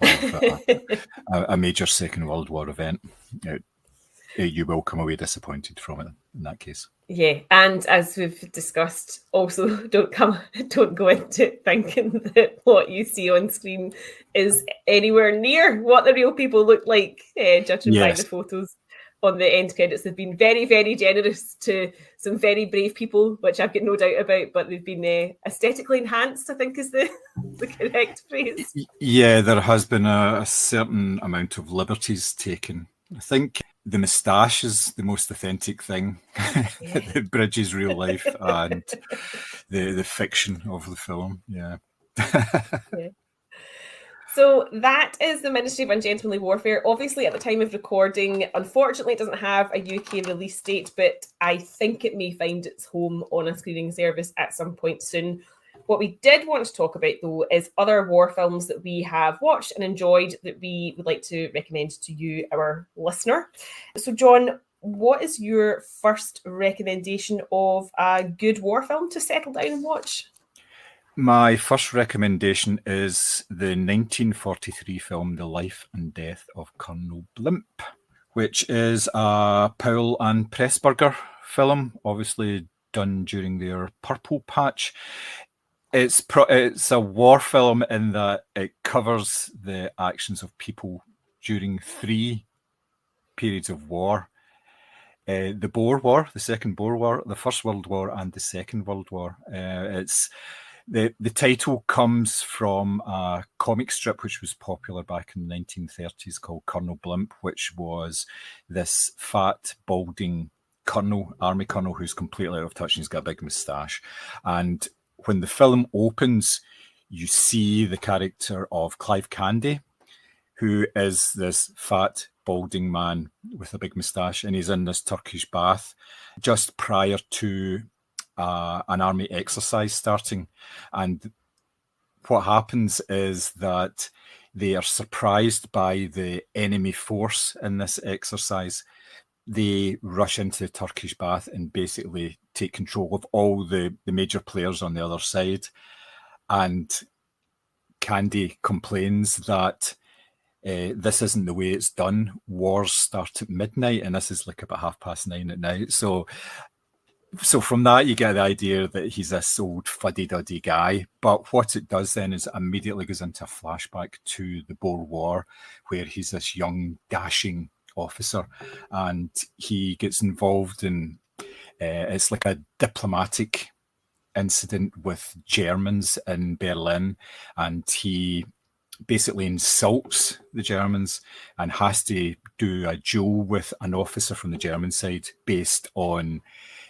of a major Second World War event. You will come away disappointed from it in that case. Yeah, and as we've discussed, also don't go into it thinking that what you see on screen is anywhere near what the real people look like, judging by the photos on the end credits. They've been very, very generous to some very brave people, which I've got no doubt about, but they've been aesthetically enhanced, I think is the correct phrase. Yeah, there has been a certain amount of liberties taken. I think the moustache is the most authentic thing that bridges real life and the fiction of the film. Yeah. So that is the Ministry of Ungentlemanly Warfare. Obviously, at the time of recording, unfortunately, it doesn't have a UK release date, but I think it may find its home on a screening service at some point soon. What we did want to talk about, though, is other war films that we have watched and enjoyed that we would like to recommend to you, our listener. So, John, what is your first recommendation of a good war film to settle down and watch? My first recommendation is the 1943 film The Life and Death of Colonel Blimp, which is a Powell and Pressburger film, obviously done during their Purple Patch. It's a war film in that it covers the actions of people during 3 periods of war. The Boer War, the Second Boer War, the First World War, and the Second World War. It's the title comes from a comic strip which was popular back in the 1930s called Colonel Blimp, which was this fat, balding colonel, army colonel, who's completely out of touch and he's got a big moustache. And when the film opens, you see the character of Clive Candy, who is this fat, balding man with a big moustache, and he's in this Turkish bath just prior to an army exercise starting. And what happens is that they are surprised by the enemy force in this exercise. They rush into the Turkish bath and basically take control of all the major players on the other side. And Candy complains that this isn't the way it's done. Wars start at midnight, and this is like about 9:30 at night. So from that, you get the idea that he's this old fuddy-duddy guy. But what it does then is it immediately goes into a flashback to the Boer War, where he's this young, dashing officer, and he gets involved in, it's like a diplomatic incident with Germans in Berlin, and he basically insults the Germans and has to do a duel with an officer from the German side based on,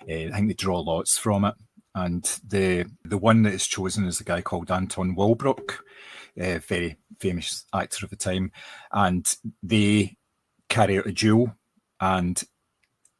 I think they draw lots from it. And the one that is chosen is a guy called Anton Walbrook, a very famous actor of the time. And they carry out a duel. And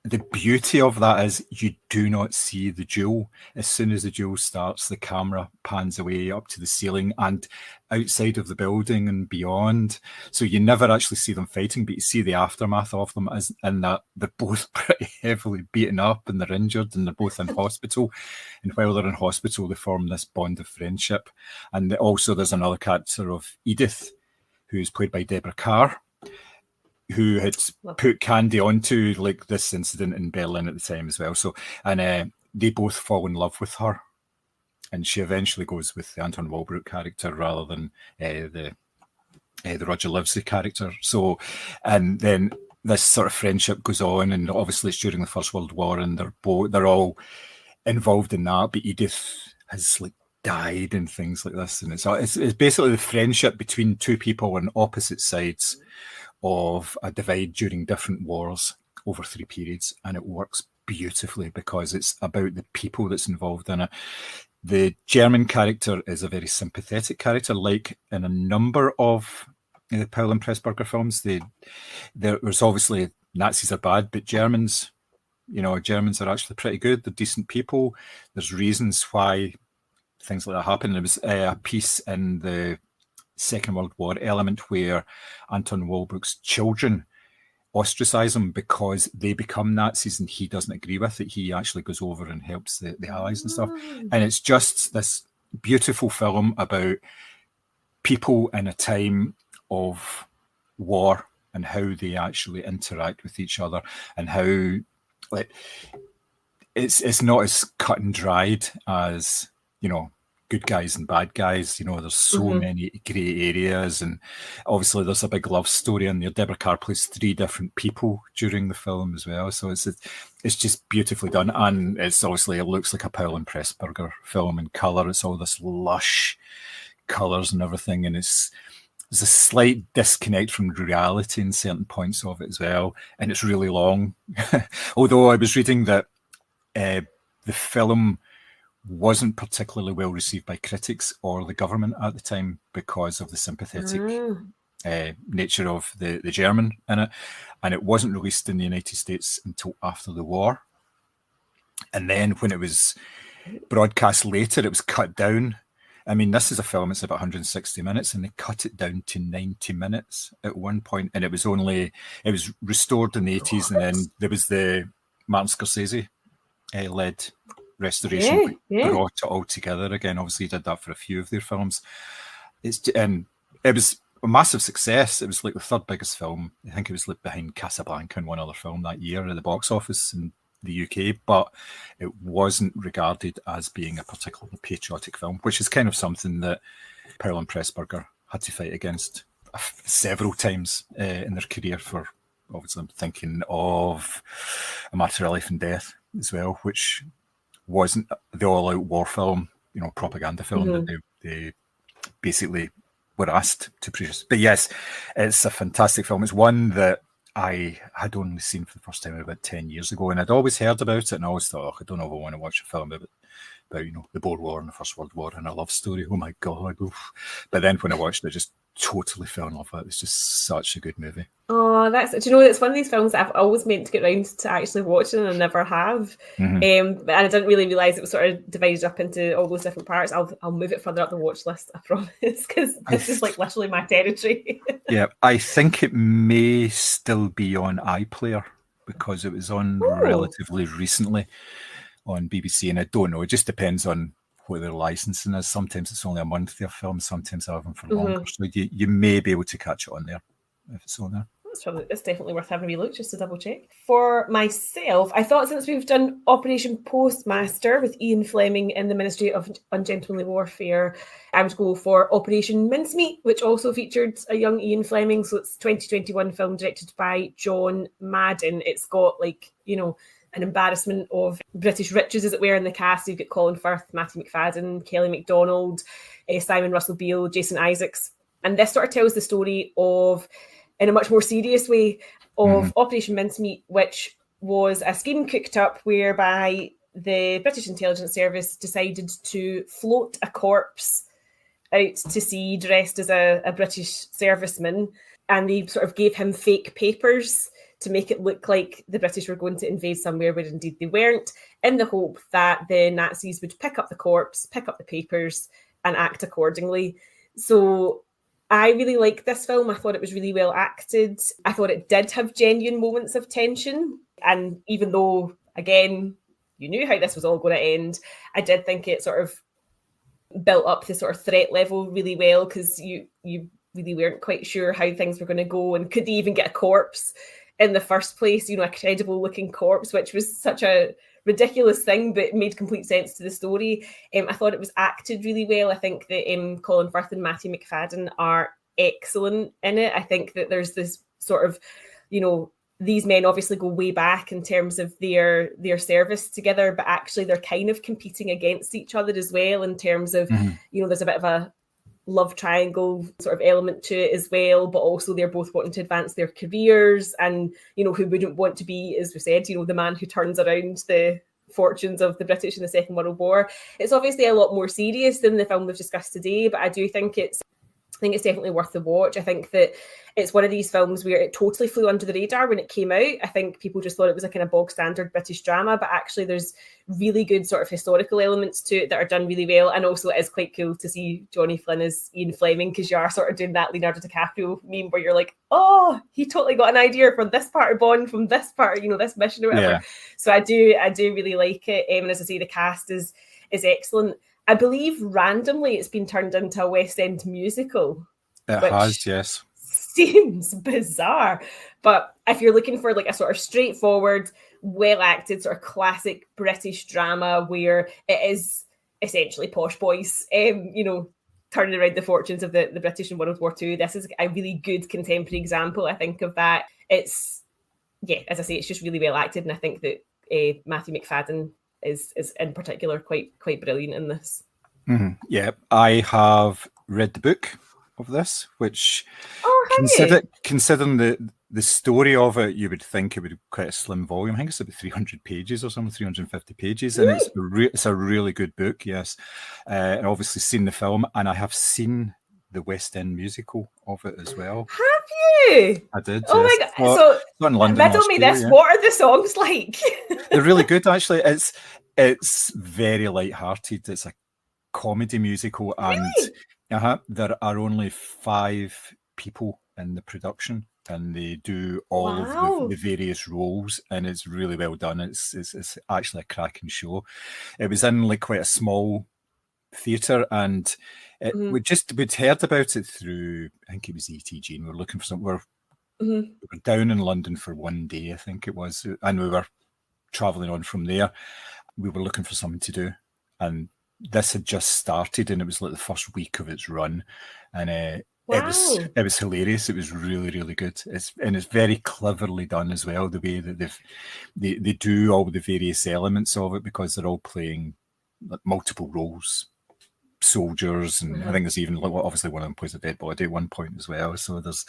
the beauty of that is you do not see the duel. As soon as the duel starts, the camera pans away up to the ceiling and outside of the building and beyond. So you never actually see them fighting, but you see the aftermath of them as in that they're both pretty heavily beaten up and they're injured and they're both in hospital. And while they're in hospital, they form this bond of friendship. And also there's another character of Edith, who's played by Deborah Carr, who had put Candy onto like this incident in Berlin at the time as well. So, and they both fall in love with her, and she eventually goes with the Anton Walbrook character rather than the Roger Livesey character. So, and then this sort of friendship goes on, and obviously it's during the First World War, and they're all involved in that. But Edith has like died and things like this, and it's basically the friendship between two people on opposite sides of a divide during different wars over 3 periods, and it works beautifully because it's about the people that's involved in it. The German character is a very sympathetic character, like in a number of the Powell and Pressburger films. There's obviously Nazis are bad, but Germans are actually pretty good. They're decent people. There's reasons why things like that happen. There was a piece in the Second World War element where Anton Walbrook's children ostracize him because they become Nazis and he doesn't agree with it. He actually goes over and helps the Allies and stuff. And it's just this beautiful film about people in a time of war and how they actually interact with each other, and how like it's not as cut and dried as, good guys and bad guys. There's so many grey areas, and obviously there's a big love story in there. Deborah Carr plays 3 different people during the film as well, so it's just beautifully done. And it looks like a Powell and Pressburger film in colour. It's all this lush colours and everything, and there's a slight disconnect from reality in certain points of it as well, and it's really long. Although I was reading that the film wasn't particularly well received by critics or the government at the time because of the sympathetic nature of the German in it, and it wasn't released in the United States until after the war. And then when it was broadcast later, it was cut down. I mean, this is a film, it's about 160 minutes, and they cut it down to 90 minutes at one point, and it was restored in the 80s, and then there was the Martin Scorsese led restoration, brought it all together again. Obviously, he did that for a few of their films. And it was a massive success. It was like the 3rd biggest film. I think it was like behind Casablanca and one other film that year at the box office in the UK, but it wasn't regarded as being a particularly patriotic film, which is kind of something that Powell and Pressburger had to fight against several times in their career for obviously I'm thinking of A Matter of Life and Death as well, which wasn't the all-out war film, propaganda film that they basically were asked to produce. But yes, it's a fantastic film. It's one that I had only seen for the first time about 10 years ago, and I'd always heard about it, and I always thought, I don't know if I want to watch a film about the Boer War and the First World War and a love story. Oh my God. Oof. But then when I watched it, I just totally fell in love with it. It's just such a good movie. Oh, it's one of these films that I've always meant to get round to actually watching and I never have. And I didn't really realise it was sort of divided up into all those different parts. I'll move it further up the watch list, I promise, because this is like literally my territory. Yeah, I think it may still be on iPlayer because it was on relatively recently on BBC, and I don't know, it just depends on what their licensing is. Sometimes it's only a month their film, sometimes I have them for longer, so you may be able to catch it on there if it's on there. It's definitely worth having a wee look just to double check. For myself, I thought since we've done Operation Postmaster with Ian Fleming in the Ministry of Ungentlemanly Warfare, I would go for Operation Mincemeat, which also featured a young Ian Fleming. So it's a 2021 film directed by John Madden. It's got an embarrassment of British riches, as it were, in the cast. You've got Colin Firth, Matthew McFadden, Kelly MacDonald, Simon Russell Beale, Jason Isaacs. And this sort of tells the story of, in a much more serious way, of Operation Mincemeat, which was a scheme cooked up whereby the British Intelligence Service decided to float a corpse out to sea dressed as a British serviceman. And they sort of gave him fake papers to make it look like the British were going to invade somewhere where indeed they weren't, in the hope that the Nazis would pick up the corpse, pick up the papers, and act accordingly. So I really liked this film. I thought it was really well acted. I thought it did have genuine moments of tension. And even though, again, you knew how this was all going to end, I did think it sort of built up the sort of threat level really well, because you really weren't quite sure how things were going to go, and could they even get a corpse in the first place, a credible looking corpse, which was such a ridiculous thing, but it made complete sense to the story. I thought it was acted really well. I think that Colin Firth and Matthew McFadden are excellent in it. I think that there's this sort of, these men obviously go way back in terms of their service together, but actually they're kind of competing against each other as well in terms of, there's a bit of a love triangle sort of element to it as well, but also they're both wanting to advance their careers, and who wouldn't want to be, as we said, the man who turns around the fortunes of the British in the Second World War. It's obviously a lot more serious than the film we've discussed today, but I do think it's definitely worth the watch. I think that it's one of these films where it totally flew under the radar when it came out. I think people just thought it was a kind of bog standard British drama, but actually there's really good sort of historical elements to it that are done really well. And also it is quite cool to see Johnny Flynn as Ian Fleming, because you are sort of doing that Leonardo DiCaprio meme where you're like, oh, he totally got an idea from this part of Bond, from this part, this mission or whatever. Yeah. So I do really like it. And as I say, the cast is excellent. I believe randomly it's been turned into a West End musical. It has, yes. Seems bizarre. But if you're looking for like a sort of straightforward, well-acted sort of classic British drama where it is essentially posh boys, turning around the fortunes of the British in World War II, this is a really good contemporary example, I think, of that. It's, as I say, it's just really well-acted, and I think that Matthew McFadden is in particular quite brilliant in this. Yeah, I have read the book of this, which considering the story of it, you would think it would be quite a slim volume. I think it's about 300 pages or something, 350 pages, and it's a really good book. Yes, and obviously seen the film, and I have seen the West End musical of it as well. Have you? I did. Oh yes. my god! So not in London, riddle me this. Yeah. What are the songs like? They're really good, actually. It's very light-hearted. It's a comedy musical, and there are only 5 people in the production, and they do all of the various roles, and it's really well done. It's actually a cracking show. It was in like quite a small theatre, and we'd heard about it through, I think it was ETG, and we were looking for something. We were down in London for one day, I think it was, and we were travelling on from there. We were looking for something to do, and this had just started, and it was like the first week of its run, and It was hilarious. It was really, really good. It's very cleverly done as well. The way that they do all the various elements of it, because they're all playing multiple roles, soldiers, and I think there's even obviously one of them plays a dead body at one point as well. So there's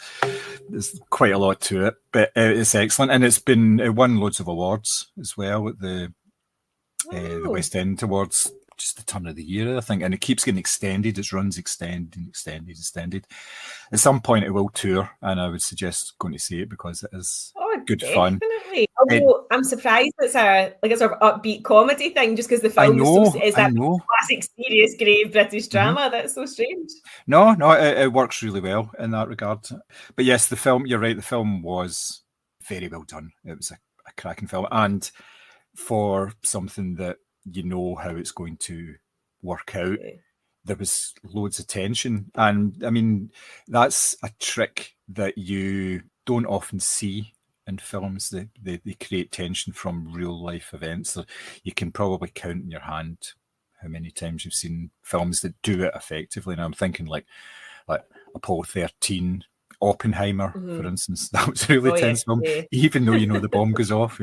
quite a lot to it, but it's excellent, and it won loads of awards as well at the West End Awards. Just the turn of the year, I think, and it keeps getting extended. Its runs extended. At some point, it will tour, and I would suggest going to see it because it is good fun. Although I'm surprised it's a sort of upbeat comedy thing, just because the film is that classic serious, grave British drama. That's so strange. No, it works really well in that regard. But yes, the film. You're right. The film was very well done. It was a cracking film, and for something that you know how it's going to work out. There was loads of tension, and I mean that's a trick that you don't often see in films. They create tension from real life events. So you can probably count in your hand how many times you've seen films that do it effectively. And I'm thinking like Apollo 13. Oppenheimer, for instance, that was a really tense film, even though the bomb goes off,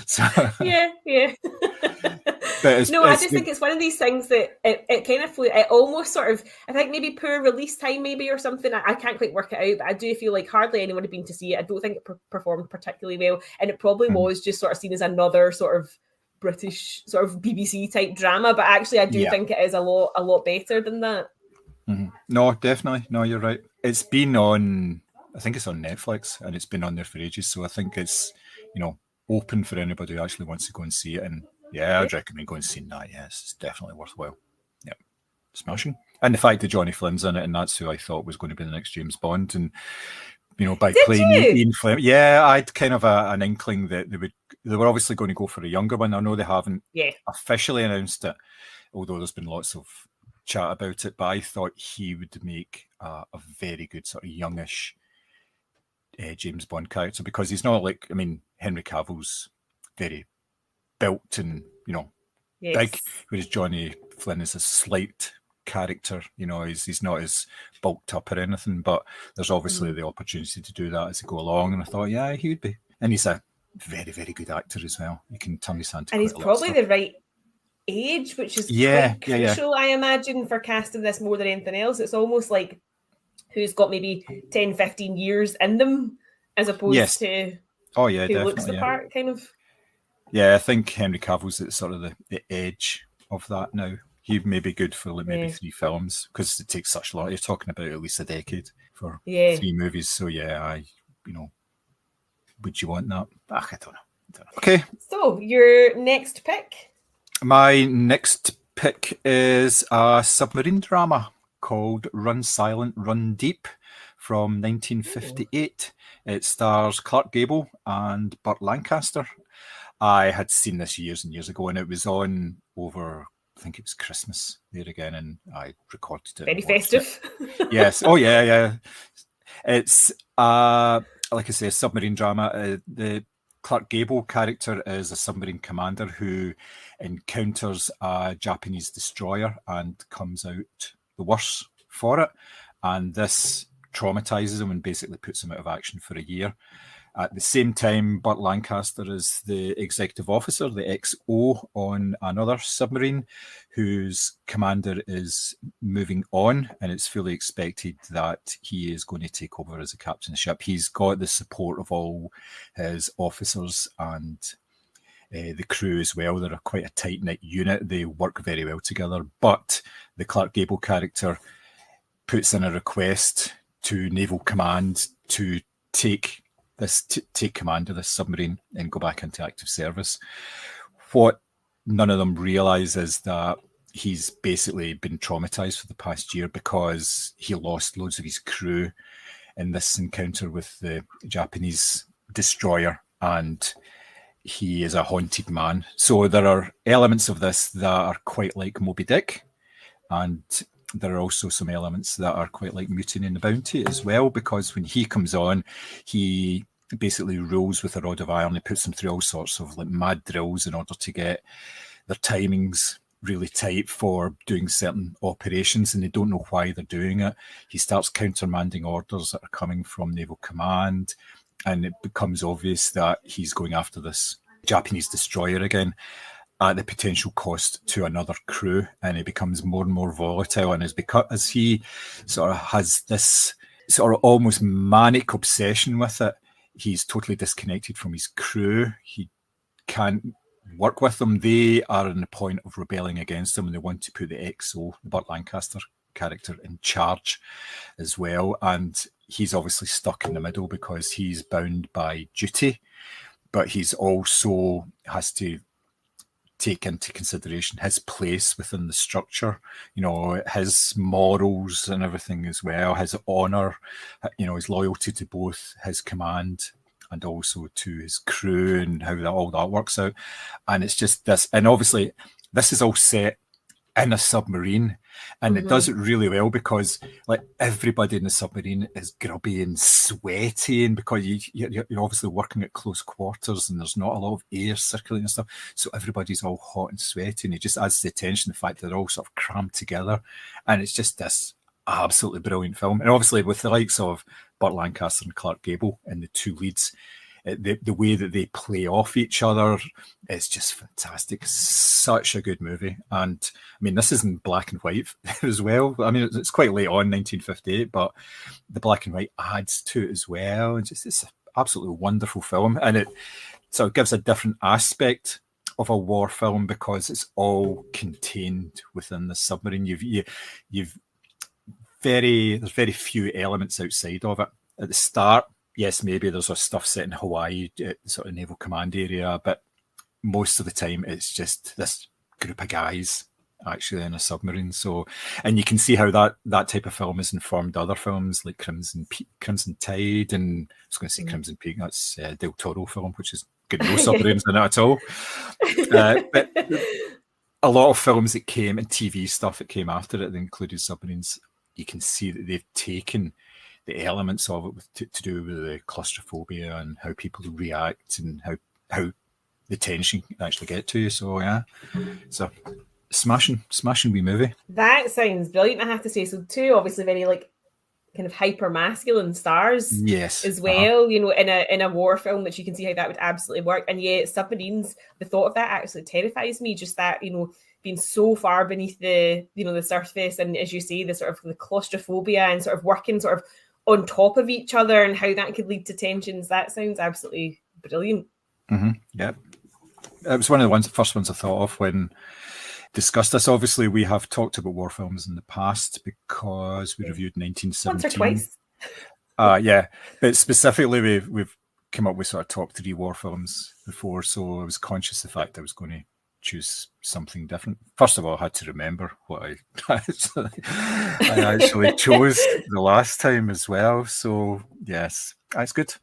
So yeah. I just think it's one of these things that it kind of it almost sort of, I think maybe poor release time maybe or something. I can't quite work it out, but I do feel like hardly anyone had been to see it. I don't think it performed particularly well, and it probably was just sort of seen as another sort of British sort of BBC type drama. But actually, I do think it is a lot better than that. No, definitely. No, you're right. It's been on, I think it's on Netflix, and it's been on there for ages. So I think it's, open for anybody who actually wants to go and see it. And I'd recommend going and seeing that. Yes, it's definitely worthwhile. Yeah, smashing. And the fact that Johnny Flynn's in it, and that's who I thought was going to be the next James Bond. And by playing Ian Fleming, I'd kind of an inkling that they were obviously going to go for a younger one. I know they haven't officially announced it, although there's been lots of chat about it, but I thought he would make a very good sort of youngish James Bond character, because he's not like, Henry Cavill's very built and big, whereas Johnny Flynn is a slight character. He's not as bulked up or anything, but there's obviously the opportunity to do that as they go along, and I thought he would be, and he's a very, very good actor as well. He can turn his hand to, and he's probably the right age, which is quite crucial, I imagine, for casting this more than anything else. It's almost like who's got maybe 10, 15 years in them, as opposed to who looks the part, kind of. Yeah, I think Henry Cavill's at sort of the edge of that now. He may be good for maybe 3 films, because it takes such long. You're talking about at least a decade for 3 movies. So would you want that? I don't know. Okay. So your next pick. My next pick is a submarine drama called Run Silent, Run Deep from 1958. It stars Clark Gable and Burt Lancaster. I had seen this years and years ago, and it was on over, I think it was Christmas there again, and I recorded it. Very festive. Yes. Oh, yeah. It's, like I say, a submarine drama. The Clark Gable character is a submarine commander who encounters a Japanese destroyer and comes out the worse for it. And this traumatizes him and basically puts him out of action for a year. At the same time, Burt Lancaster is the executive officer, the XO, on another submarine whose commander is moving on, and it's fully expected that he is going to take over as a captain of the ship. He's got the support of all his officers and the crew as well. They're quite a tight-knit unit. They work very well together, but the Clark Gable character puts in a request to Naval Command to take command of this submarine and go back into active service. What none of them realise is that he's basically been traumatized for the past year because he lost loads of his crew in this encounter with the Japanese destroyer, and he is a haunted man. So there are elements of this that are quite like Moby Dick, and there are also some elements that are quite like Mutiny and the Bounty as well, because when he comes on, he basically rules with a rod of iron. He puts them through all sorts of like mad drills in order to get their timings really tight for doing certain operations, and they don't know why they're doing it. He starts countermanding orders that are coming from Naval Command, and it becomes obvious that he's going after this Japanese destroyer again at the potential cost to another crew, and it becomes more and more volatile. And as he sort of has this sort of almost manic obsession with it, he's totally disconnected from his crew. He can't work with them. They are on the point of rebelling against him, and they want to put the XO, the Burt Lancaster character, in charge as well. And he's obviously stuck in the middle because he's bound by duty, but he's also has to take into consideration his place within the structure, his morals and everything as well, his honour, his loyalty to both his command and also to his crew, and how all that works out. And it's just this, and obviously this is all set in a submarine, and it does it really well because like everybody in the submarine is grubby and sweaty, and because you're obviously working at close quarters and there's not a lot of air circulating and stuff, so everybody's all hot and sweaty, and it just adds to the tension, the fact that they're all sort of crammed together. And it's just this absolutely brilliant film. And obviously with the likes of Burt Lancaster and Clark Gable and the two leads, the way that they play off each other is just fantastic. Such a good movie. And I mean, this is in black and white as well. I mean, it's quite late on, 1958, but the black and white adds to it as well. And just, it's an absolutely wonderful film. And it sort of gives a different aspect of a war film because it's all contained within the submarine. There's very few elements outside of it. At the start, yes, maybe there's a stuff set in Hawaii, sort of Naval Command area, but most of the time it's just this group of guys actually in a submarine. So, and you can see how that type of film has informed other films like Crimson Tide, and I was going to say Crimson Peak, that's Del Toro film, which is got no submarines in it at all. But a lot of films that came, and TV stuff that came after it that included submarines, you can see that they've taken the elements of it to do with the claustrophobia and how people react and how the tension can actually get to you. So yeah, so smashing wee movie. That sounds brilliant, I have to say. So two obviously very like kind of hyper masculine stars, yes, as well. In a war film, which you can see how that would absolutely work. And yeah, submarines. The thought of that actually terrifies me. Just that being so far beneath the the surface, and as you say, the sort of the claustrophobia and sort of working sort of on top of each other and how that could lead to tensions. That sounds absolutely brilliant. Yeah, it was one of the first ones I thought of when discussed this. Obviously, we have talked about war films in the past because we reviewed 1917. Once or twice. Yeah, but specifically we've come up with sort of top 3 war films before, so I was conscious of the fact I was going to choose something different. First of all, I had to remember what I actually chose the last time as well. So yes, that's good.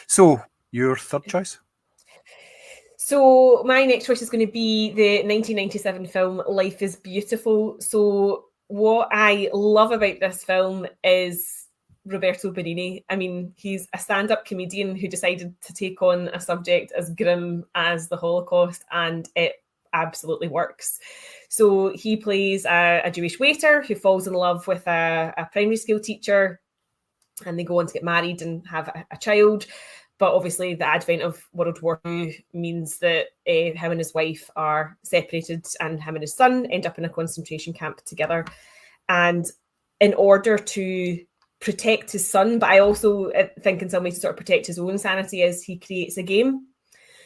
So your third choice? So my next choice is going to be the 1997 film Life is Beautiful. So what I love about this film is Roberto Benigni. I mean, he's a stand-up comedian who decided to take on a subject as grim as the Holocaust, and it absolutely works. So he plays a Jewish waiter who falls in love with a primary school teacher, and they go on to get married and have a child. But obviously the advent of World War II means that him and his wife are separated, and him and his son end up in a concentration camp together. And in order to protect his son, but I also think in some ways to sort of protect his own sanity, is he creates a game.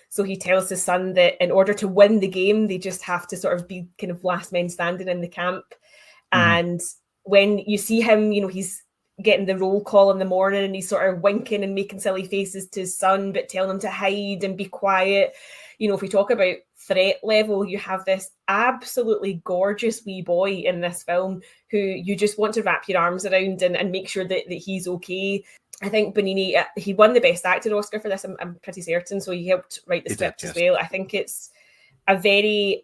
So he tells his son that in order to win the game, they just have to sort of be kind of last men standing in the camp. And when you see him, he's getting the roll call in the morning and he's sort of winking and making silly faces to his son, but telling him to hide and be quiet. If we talk about threat level, you have this absolutely gorgeous wee boy in this film who you just want to wrap your arms around and make sure that he's okay. I think Benigni, he won the Best Actor Oscar for this, I'm pretty certain, so he helped write the script as well. I think it's a very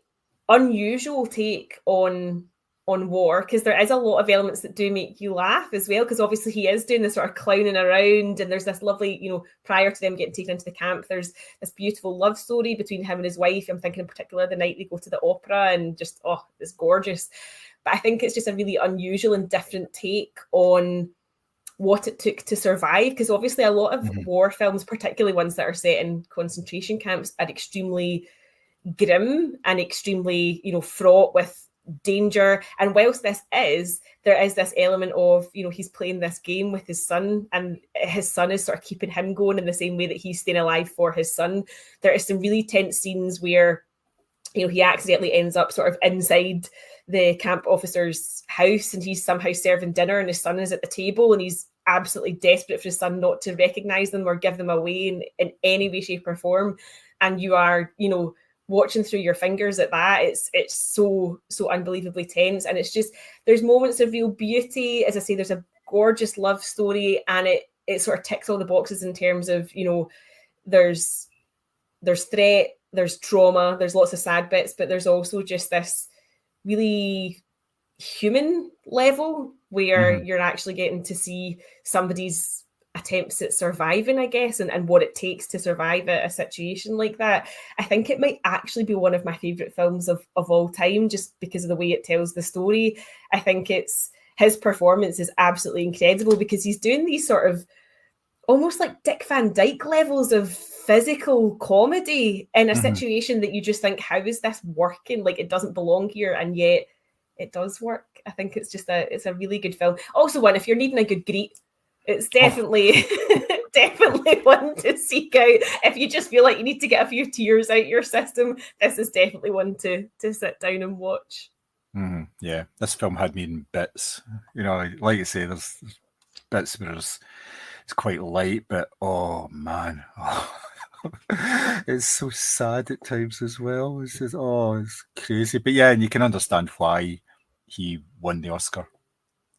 unusual take on on war, because there is a lot of elements that do make you laugh as well, because obviously he is doing this sort of clowning around, and there's this lovely, prior to them getting taken into the camp, there's this beautiful love story between him and his wife. I'm thinking in particular the night they go to the opera, and just, it's gorgeous. But I think it's just a really unusual and different take on what it took to survive, because obviously a lot of war films, particularly ones that are set in concentration camps, are extremely grim and extremely, fraught with danger. And whilst there is this element of, he's playing this game with his son, and his son is sort of keeping him going in the same way that he's staying alive for his son. There is some really tense scenes where, he accidentally ends up sort of inside the camp officer's house, and he's somehow serving dinner, and his son is at the table, and he's absolutely desperate for his son not to recognize them or give them away in any way, shape, or form. And you are, watching through your fingers at that. It's so unbelievably tense, and it's just, there's moments of real beauty. As I say, there's a gorgeous love story, and it sort of ticks all the boxes in terms of, there's threat, there's trauma, there's lots of sad bits, but there's also just this really human level where you're actually getting to see somebody's attempts at surviving, I guess, and what it takes to survive a situation like that. I think it might actually be one of my favourite films of all time, just because of the way it tells the story. I think his performance is absolutely incredible, because he's doing these sort of almost like Dick Van Dyke levels of physical comedy in a situation that you just think, how is this working? Like, it doesn't belong here, and yet it does work. I think it's a really good film. Also one, if you're needing a good greet, it's definitely definitely one to seek out. If you just feel like you need to get a few tears out your system, this is definitely one to sit down and watch. Yeah, this film had me in bits. Like you say, there's bits where it's quite light, but oh man, it's so sad at times as well. It's just, it's crazy. But yeah, and you can understand why he won the Oscar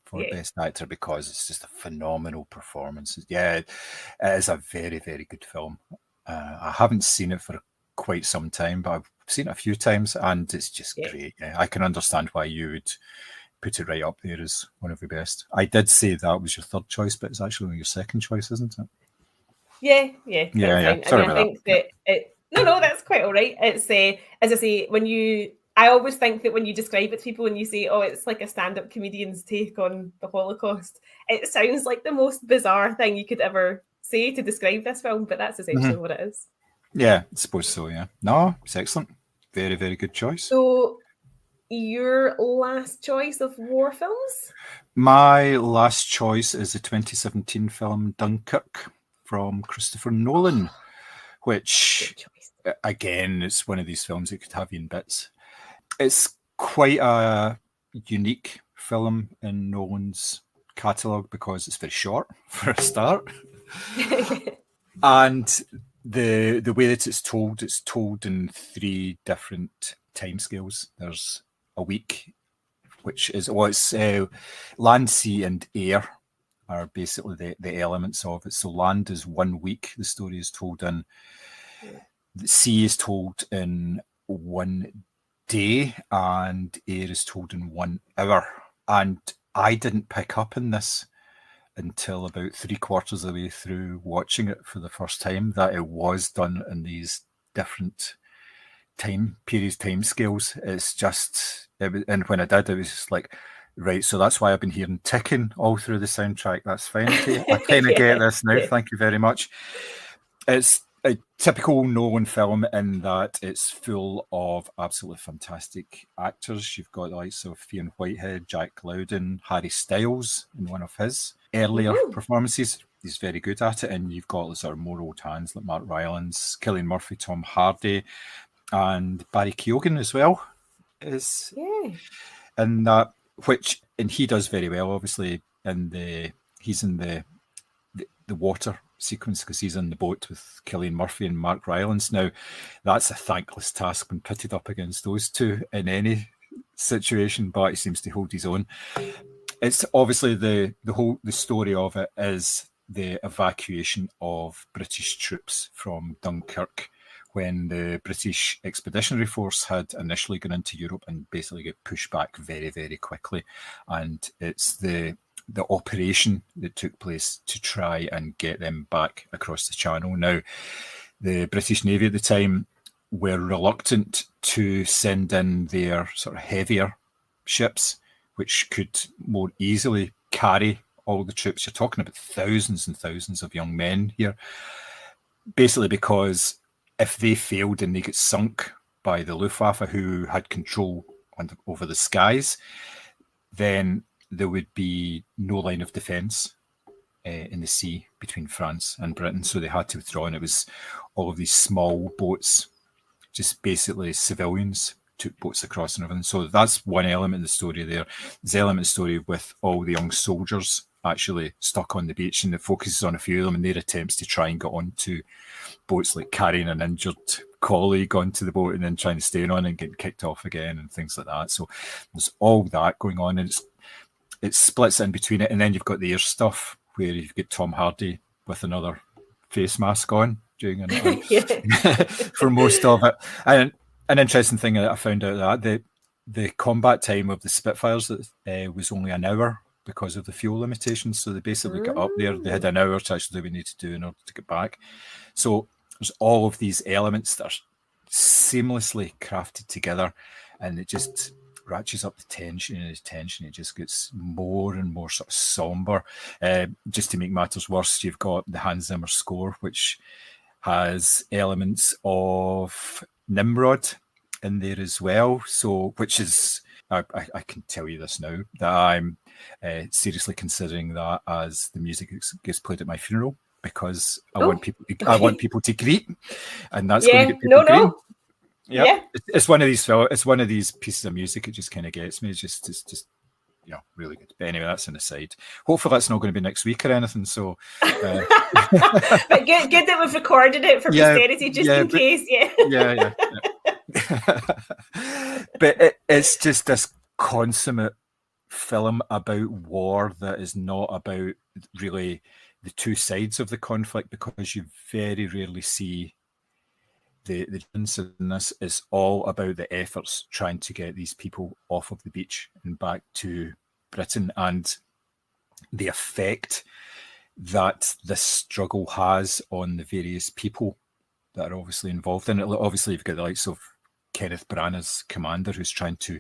for Best Actor, because it's just a phenomenal performance. Yeah, it is a very, very good film. I haven't seen it for quite some time, but I've seen it a few times, and it's just great. Yeah, I can understand why you would put it right up there as one of the best. I did say that was your third choice, but it's actually your second choice, isn't it? Yeah. Sorry and about I think that no, that's quite all right. It's as I say, I always think that when you describe it to people and you say, it's like a stand-up comedian's take on the Holocaust, it sounds like the most bizarre thing you could ever say to describe this film, but that's essentially what it is. Yeah, I suppose so, yeah. No, it's excellent. Very, very good choice. So, your last choice of war films? My last choice is the 2017 film Dunkirk from Christopher Nolan, which, again, it's one of these films that could have you in bits. It's quite a unique film in Nolan's catalogue because it's very short for a start. And the way that it's told in 3 different timescales. There's a week, which is, it's land, sea, and air are basically the elements of it. So land is 1 week, the story is told in. The sea is told in 1 day, and air is told in 1 hour. And I didn't pick up on this until about 3/4 of the way through watching it for the first time, that it was done in these different time periods, time scales. It's just, and when I did, it was just like, right, so that's why I've been hearing ticking all through the soundtrack. That's fine. I kind of get this now. Thank you very much. It's a typical Nolan film in that it's full of absolutely fantastic actors. You've got the likes of Fionn Whitehead, Jack Lowden, Harry Styles in one of his earlier performances. He's very good at it. And you've got the sort of more old hands like Mark Rylance, Cillian Murphy, Tom Hardy, and Barry Keoghan as well. And that, and he does very well, obviously. He's in the water sequence because he's in the boat with Cillian Murphy and Mark Rylance. Now, that's a thankless task when pitted up against those two in any situation, but he seems to hold his own. It's obviously the story of it is the evacuation of British troops from Dunkirk when the British Expeditionary Force had initially gone into Europe and basically get pushed back very, very quickly. And it's the operation that took place to try and get them back across the Channel. Now, the British Navy at the time were reluctant to send in their sort of heavier ships, which could more easily carry all the troops. You're talking about thousands and thousands of young men here, basically because if they failed and they get sunk by the Luftwaffe, who had control over the skies, then there would be no line of defence in the sea between France and Britain. So they had to withdraw, and it was all of these small boats, just basically civilians took boats across and everything. So that's one element of the story there. There's an element of the story with all the young soldiers actually stuck on the beach, and it focuses on a few of them and their attempts to try and get onto boats, like carrying an injured colleague onto the boat and then trying to stay on and get kicked off again and things like that. So there's all that going on, and it splits in between it. And then you've got the air stuff where you've got Tom Hardy with another face mask on during for most of it. And an interesting thing that I found out that the combat time of the Spitfires was only an hour because of the fuel limitations. So they basically got up there. They had an hour to actually do what we need to do in order to get back. So there's all of these elements that are seamlessly crafted together, and it just ratchets up the tension and the tension. It just gets more and more sort of somber. Just to make matters worse, you've got the Hans Zimmer score, which has elements of Nimrod in there as well. So, which is, I can tell you this now, that I'm seriously considering that as the music gets played at my funeral, because I want people to greet, and that's going to get people green. Yeah, it's one of these pieces of music. It just kind of gets me. It's just really good. But anyway, that's an aside. Hopefully, that's not going to be next week or anything. So, but good that we've recorded it for posterity, just in case. Yeah. But it's just this consummate film about war that is not about really the two sides of the conflict, because you very rarely see the difference in this. Is all about the efforts trying to get these people off of the beach and back to Britain, and the effect that this struggle has on the various people that are obviously involved in it. Obviously, you've got the likes of Kenneth Branagh's commander, who's trying to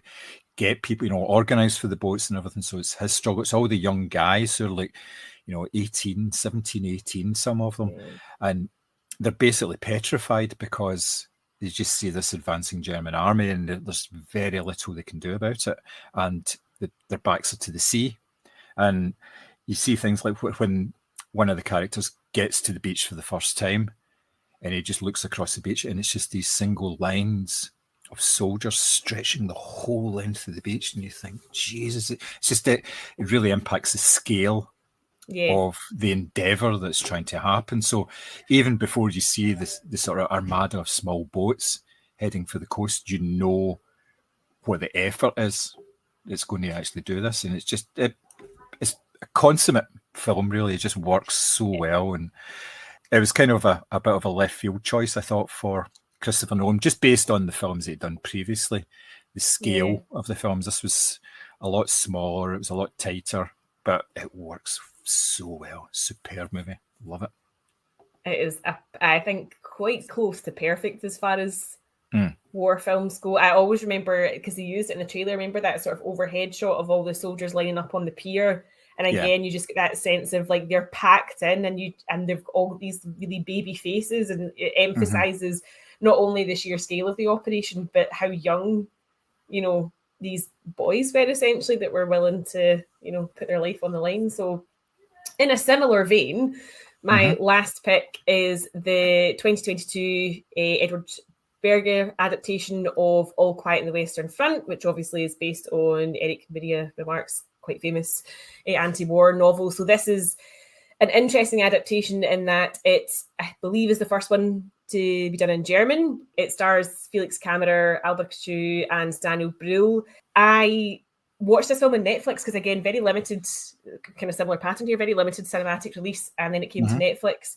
get people, organised for the boats and everything. So it's his struggle. It's all the young guys who are like, 17, 18, some of them. And they're basically petrified because they just see this advancing German army and there's very little they can do about it. And their backs are to the sea. And you see things like when one of the characters gets to the beach for the first time and he just looks across the beach and it's just these single lines of soldiers stretching the whole length of the beach. And you think, Jesus, it's just it really impacts the scale of the endeavour that's trying to happen. So even before you see the sort of armada of small boats heading for the coast, you know what the effort is that's going to actually do this. And it's just it's a consummate film, really. It just works so well. And it was kind of a bit of a left field choice, I thought, for Christopher Nolan, just based on the films he'd done previously. The scale of the films, this was a lot smaller, it was a lot tighter, but it works so well. Superb movie. Love it. It is, I think, quite close to perfect as far as war films go. I always remember, because he used it in the trailer, remember that sort of overhead shot of all the soldiers lining up on the pier. And again, you just get that sense of like they're packed in and they've all these really baby faces, and it emphasizes not only the sheer scale of the operation, but how young, these boys were essentially that were willing to, put their life on the line. So in a similar vein, my last pick is the 2022 Edward Berger adaptation of All Quiet on the Western Front, which obviously is based on Eric Maria Remarque's quite famous anti-war novel. So this is an interesting adaptation in that it, I believe, is the first one to be done in German. It stars Felix Kammerer, Albert Schuh, and Daniel Brühl. I watched this film on Netflix because, again, very limited, kind of similar pattern here, very limited cinematic release, and then it came to Netflix.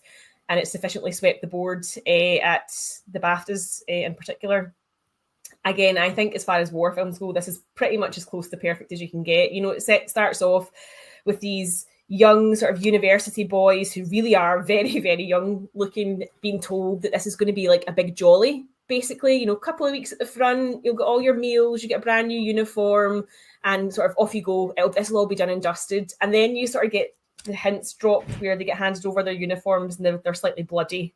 and it sufficiently swept the board at the BAFTAs in particular. Again, I think as far as war films go, this is pretty much as close to perfect as you can get. You know, it starts off with these young sort of university boys who really are very, very young looking, being told that this is going to be like a big jolly, basically. You know, a couple of weeks at the front, you'll get all your meals, you get a brand new uniform, and sort of off you go. This will all be done and dusted. And then you sort of get the hints dropped where they get handed over their uniforms and they're slightly bloody,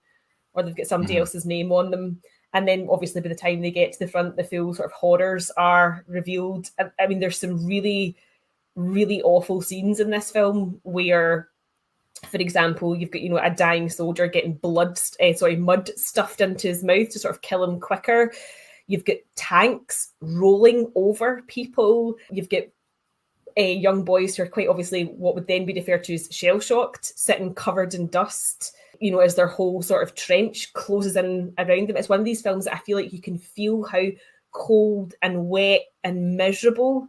or they've got somebody else's name on them. And then obviously by the time they get to the front, the full sort of horrors are revealed. I mean, there's some really, really awful scenes in this film where, for example, you've got, you know, a dying soldier getting mud stuffed into his mouth to sort of kill him quicker. You've got tanks rolling over people. You've got young boys who are quite obviously what would then be referred to as shell-shocked, sitting covered in dust, you know, as their whole sort of trench closes in around them. It's one of these films that I feel like you can feel how cold and wet and miserable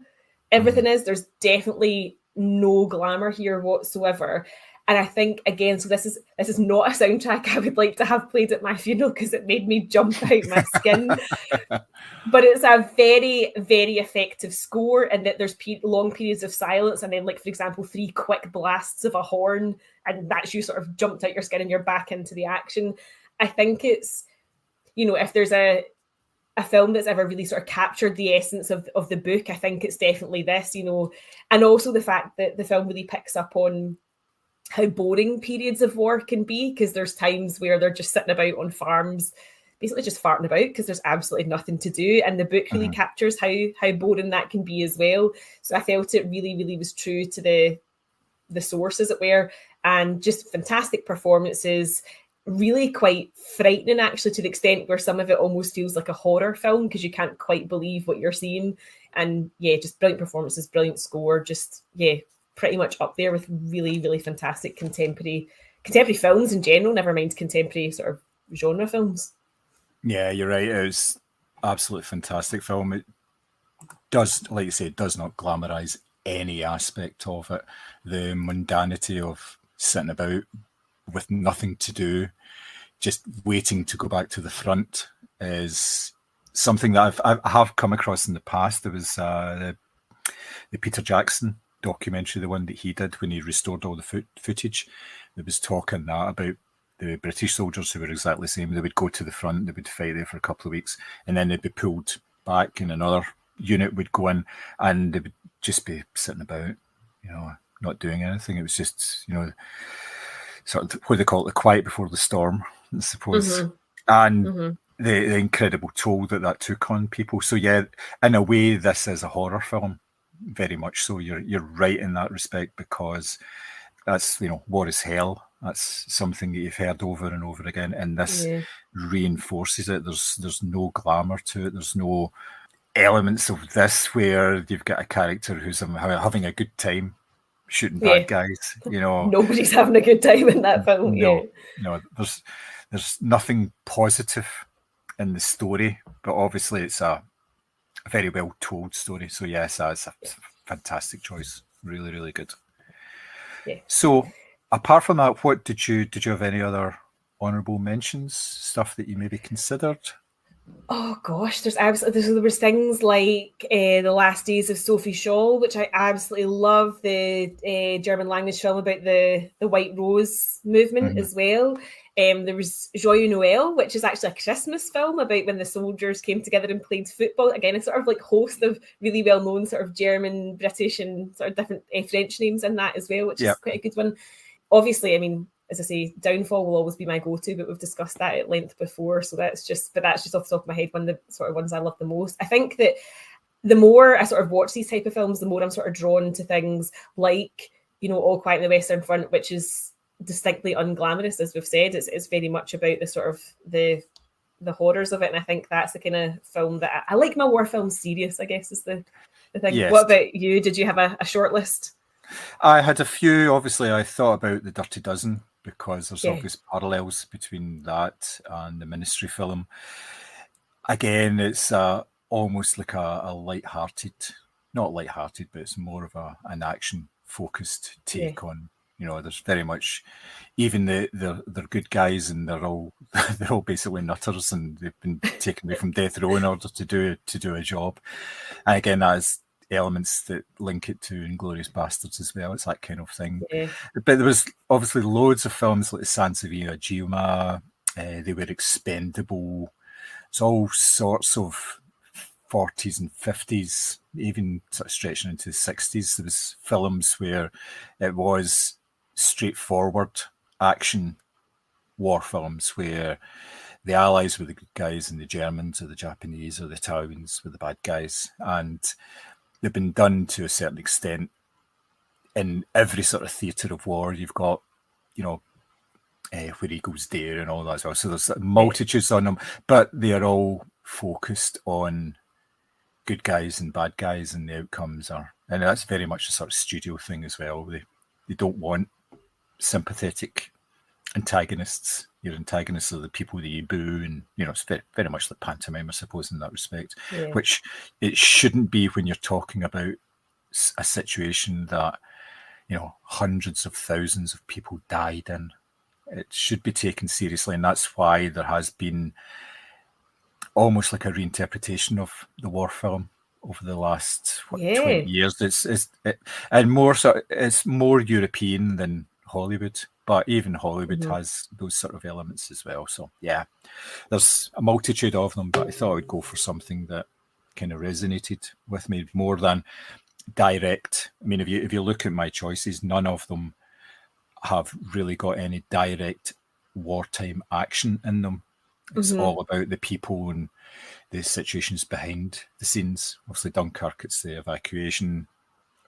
everything is. There's definitely no glamour here whatsoever. And I think, again, so this is not a soundtrack I would like to have played at my funeral because it made me jump out my skin. But it's a very, very effective score, and that there's long periods of silence, and then, like, for example, 3 quick blasts of a horn, and that's you sort of jumped out your skin and you're back into the action. I think it's, you know, if there's a film that's ever really sort of captured the essence of the book, I think it's definitely this, you know. And also the fact that the film really picks up on how boring periods of war can be, because there's times where they're just sitting about on farms, basically just farting about because there's absolutely nothing to do. And the book really captures how boring that can be as well. So I felt it really, really was true to the source, as it were, and just fantastic performances. Really quite frightening, actually, to the extent where some of it almost feels like a horror film because you can't quite believe what you're seeing. And yeah, just brilliant performances, brilliant score, just, yeah, pretty much up there with really, really fantastic contemporary films in general, never mind contemporary sort of genre films. Yeah, you're right. It was absolutely fantastic film. It does, like you say, it does not glamorize any aspect of it. The mundanity of sitting about with nothing to do, just waiting to go back to the front, is something that I have come across in the past. There was the Peter Jackson documentary, the one that he did when he restored all the footage. There was talk in that about the British soldiers who were exactly the same. They would go to the front, they would fight there for a couple of weeks, and then they'd be pulled back, and another unit would go in, and they would just be sitting about, you know, not doing anything. It was just, you know, sort of what they call it, the quiet before the storm, I suppose. And the incredible toll that took on people. So yeah, in a way, this is a horror film. Very much so. You're right in that respect, because that's, you know, war is hell. That's something that you've heard over and over again, and this reinforces it. There's no glamour to it. There's no elements of this where you've got a character who's having a good time shooting bad guys. You know, nobody's having a good time in that film. No, there's nothing positive in the story, but obviously it's a very well told story. So yes, that's a fantastic choice. Really, really good. Yeah. So apart from that, what did you have any other honourable mentions? Stuff that you maybe considered? Oh gosh, there was things like The Last Days of Sophie Scholl, which I absolutely love. The German language film about the White Rose movement as well. There was Joyeux Noël, which is actually a Christmas film about when the soldiers came together and played football. Again, a sort of like host of really well-known sort of German, British and sort of different French names in that as well, which is quite a good one. Obviously, I mean, as I say, Downfall will always be my go-to, but we've discussed that at length before. So that's just off the top of my head, one of the sort of ones I love the most. I think that the more I sort of watch these type of films, the more I'm sort of drawn to things like, you know, All Quiet on the Western Front, which is distinctly unglamorous, as we've said. It's very much about the sort of the horrors of it, and I think that's the kind of film that I like. My war films serious, I guess, is the thing. Yes. What about you? Did you have a short list? I had a few. Obviously, I thought about The Dirty Dozen, because there's obvious parallels between that and the Ministry film. Again, it's almost like a light-hearted, not light-hearted, but it's more of an action-focused take on There's very much, even they're good guys, and they're all basically nutters, and they've been taken away from death row in order to do a job. And again, that is elements that link it to Inglourious Bastards as well. It's that kind of thing. Yeah. But there was obviously loads of films like Sansevieria Giuma. They were Expendable. It's all sorts of 40s and 50s, even sort of stretching into the 60s. There was films where it was straightforward action war films where the Allies were the good guys and the Germans or the Japanese or the Italians were the bad guys. And they've been done to a certain extent in every sort of theatre of war. You've got, Where Eagles Dare and all that as well. So there's multitudes on them, but they are all focused on good guys and bad guys, and the outcomes are, and that's very much a sort of studio thing as well. They don't want sympathetic antagonists. Your antagonists are the people that you boo, and it's very, very much like pantomime, I suppose, in that respect. Yeah. Which it shouldn't be when you're talking about a situation that hundreds of thousands of people died in. It should be taken seriously, and that's why there has been almost like a reinterpretation of the war film over the last 20 years. It's more European than Hollywood, but even Hollywood has those sort of elements as well. So yeah, there's a multitude of them, but I thought I would go for something that kind of resonated with me more than direct. I mean, if you look at my choices, none of them have really got any direct wartime action in them. It's all about the people and the situations behind the scenes. Obviously, Dunkirk, it's the evacuation.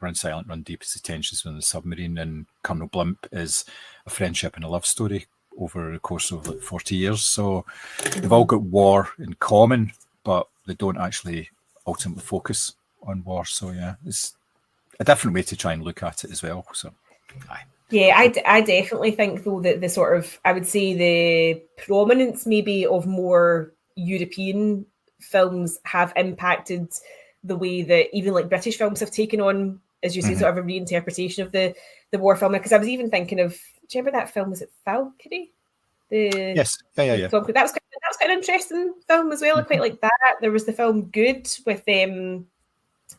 Run Silent, Run Deep is the tensions within the submarine, and Colonel Blimp is a friendship and a love story over the course of 40 years. So they've all got war in common, but they don't actually ultimately focus on war. So yeah, it's a different way to try and look at it as well. So aye. Yeah, I definitely think, though, that the sort of, I would say the prominence maybe of more European films have impacted the way that even like British films have taken on, as you say, sort of a reinterpretation of the war film. Because I was even thinking of, do you remember that film, was it Valkyrie? Yes, yeah. That was quite an interesting film as well. I quite like that. There was the film Good with Viggo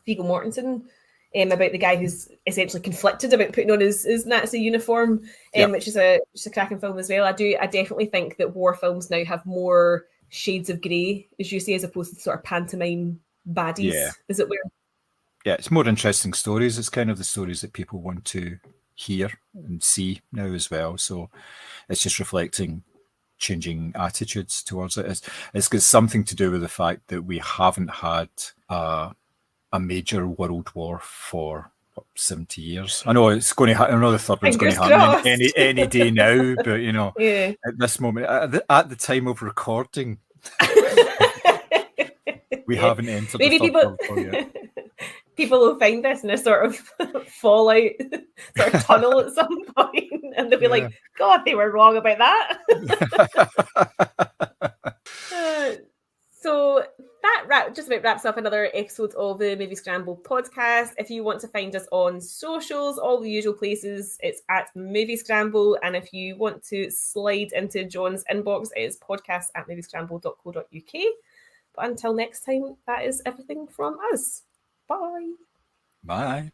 Mortensen. About the guy who's essentially conflicted about putting on his Nazi uniform, which is a cracking film as well. I definitely think that war films now have more shades of grey, as you say, as opposed to sort of pantomime baddies, as it were. Yeah, it's more interesting stories. It's kind of the stories that people want to hear and see now as well. So it's just reflecting changing attitudes towards it. It's got something to do with the fact that we haven't had a major world war for 70 years. I know it's going to. I know the third one's going to happen any day now, but at this moment, at the time of recording, we haven't entered the third world war yet. People will find this in a sort of fallout sort of tunnel at some point, and they'll be like, "God, they were wrong about that." So that just about wraps up another episode of the Moviescramble podcast. If you want to find us on socials, all the usual places, it's at Moviescramble. And if you want to slide into John's inbox, it is podcast@moviescramble.co.uk. But until next time, that is everything from us. Bye. Bye.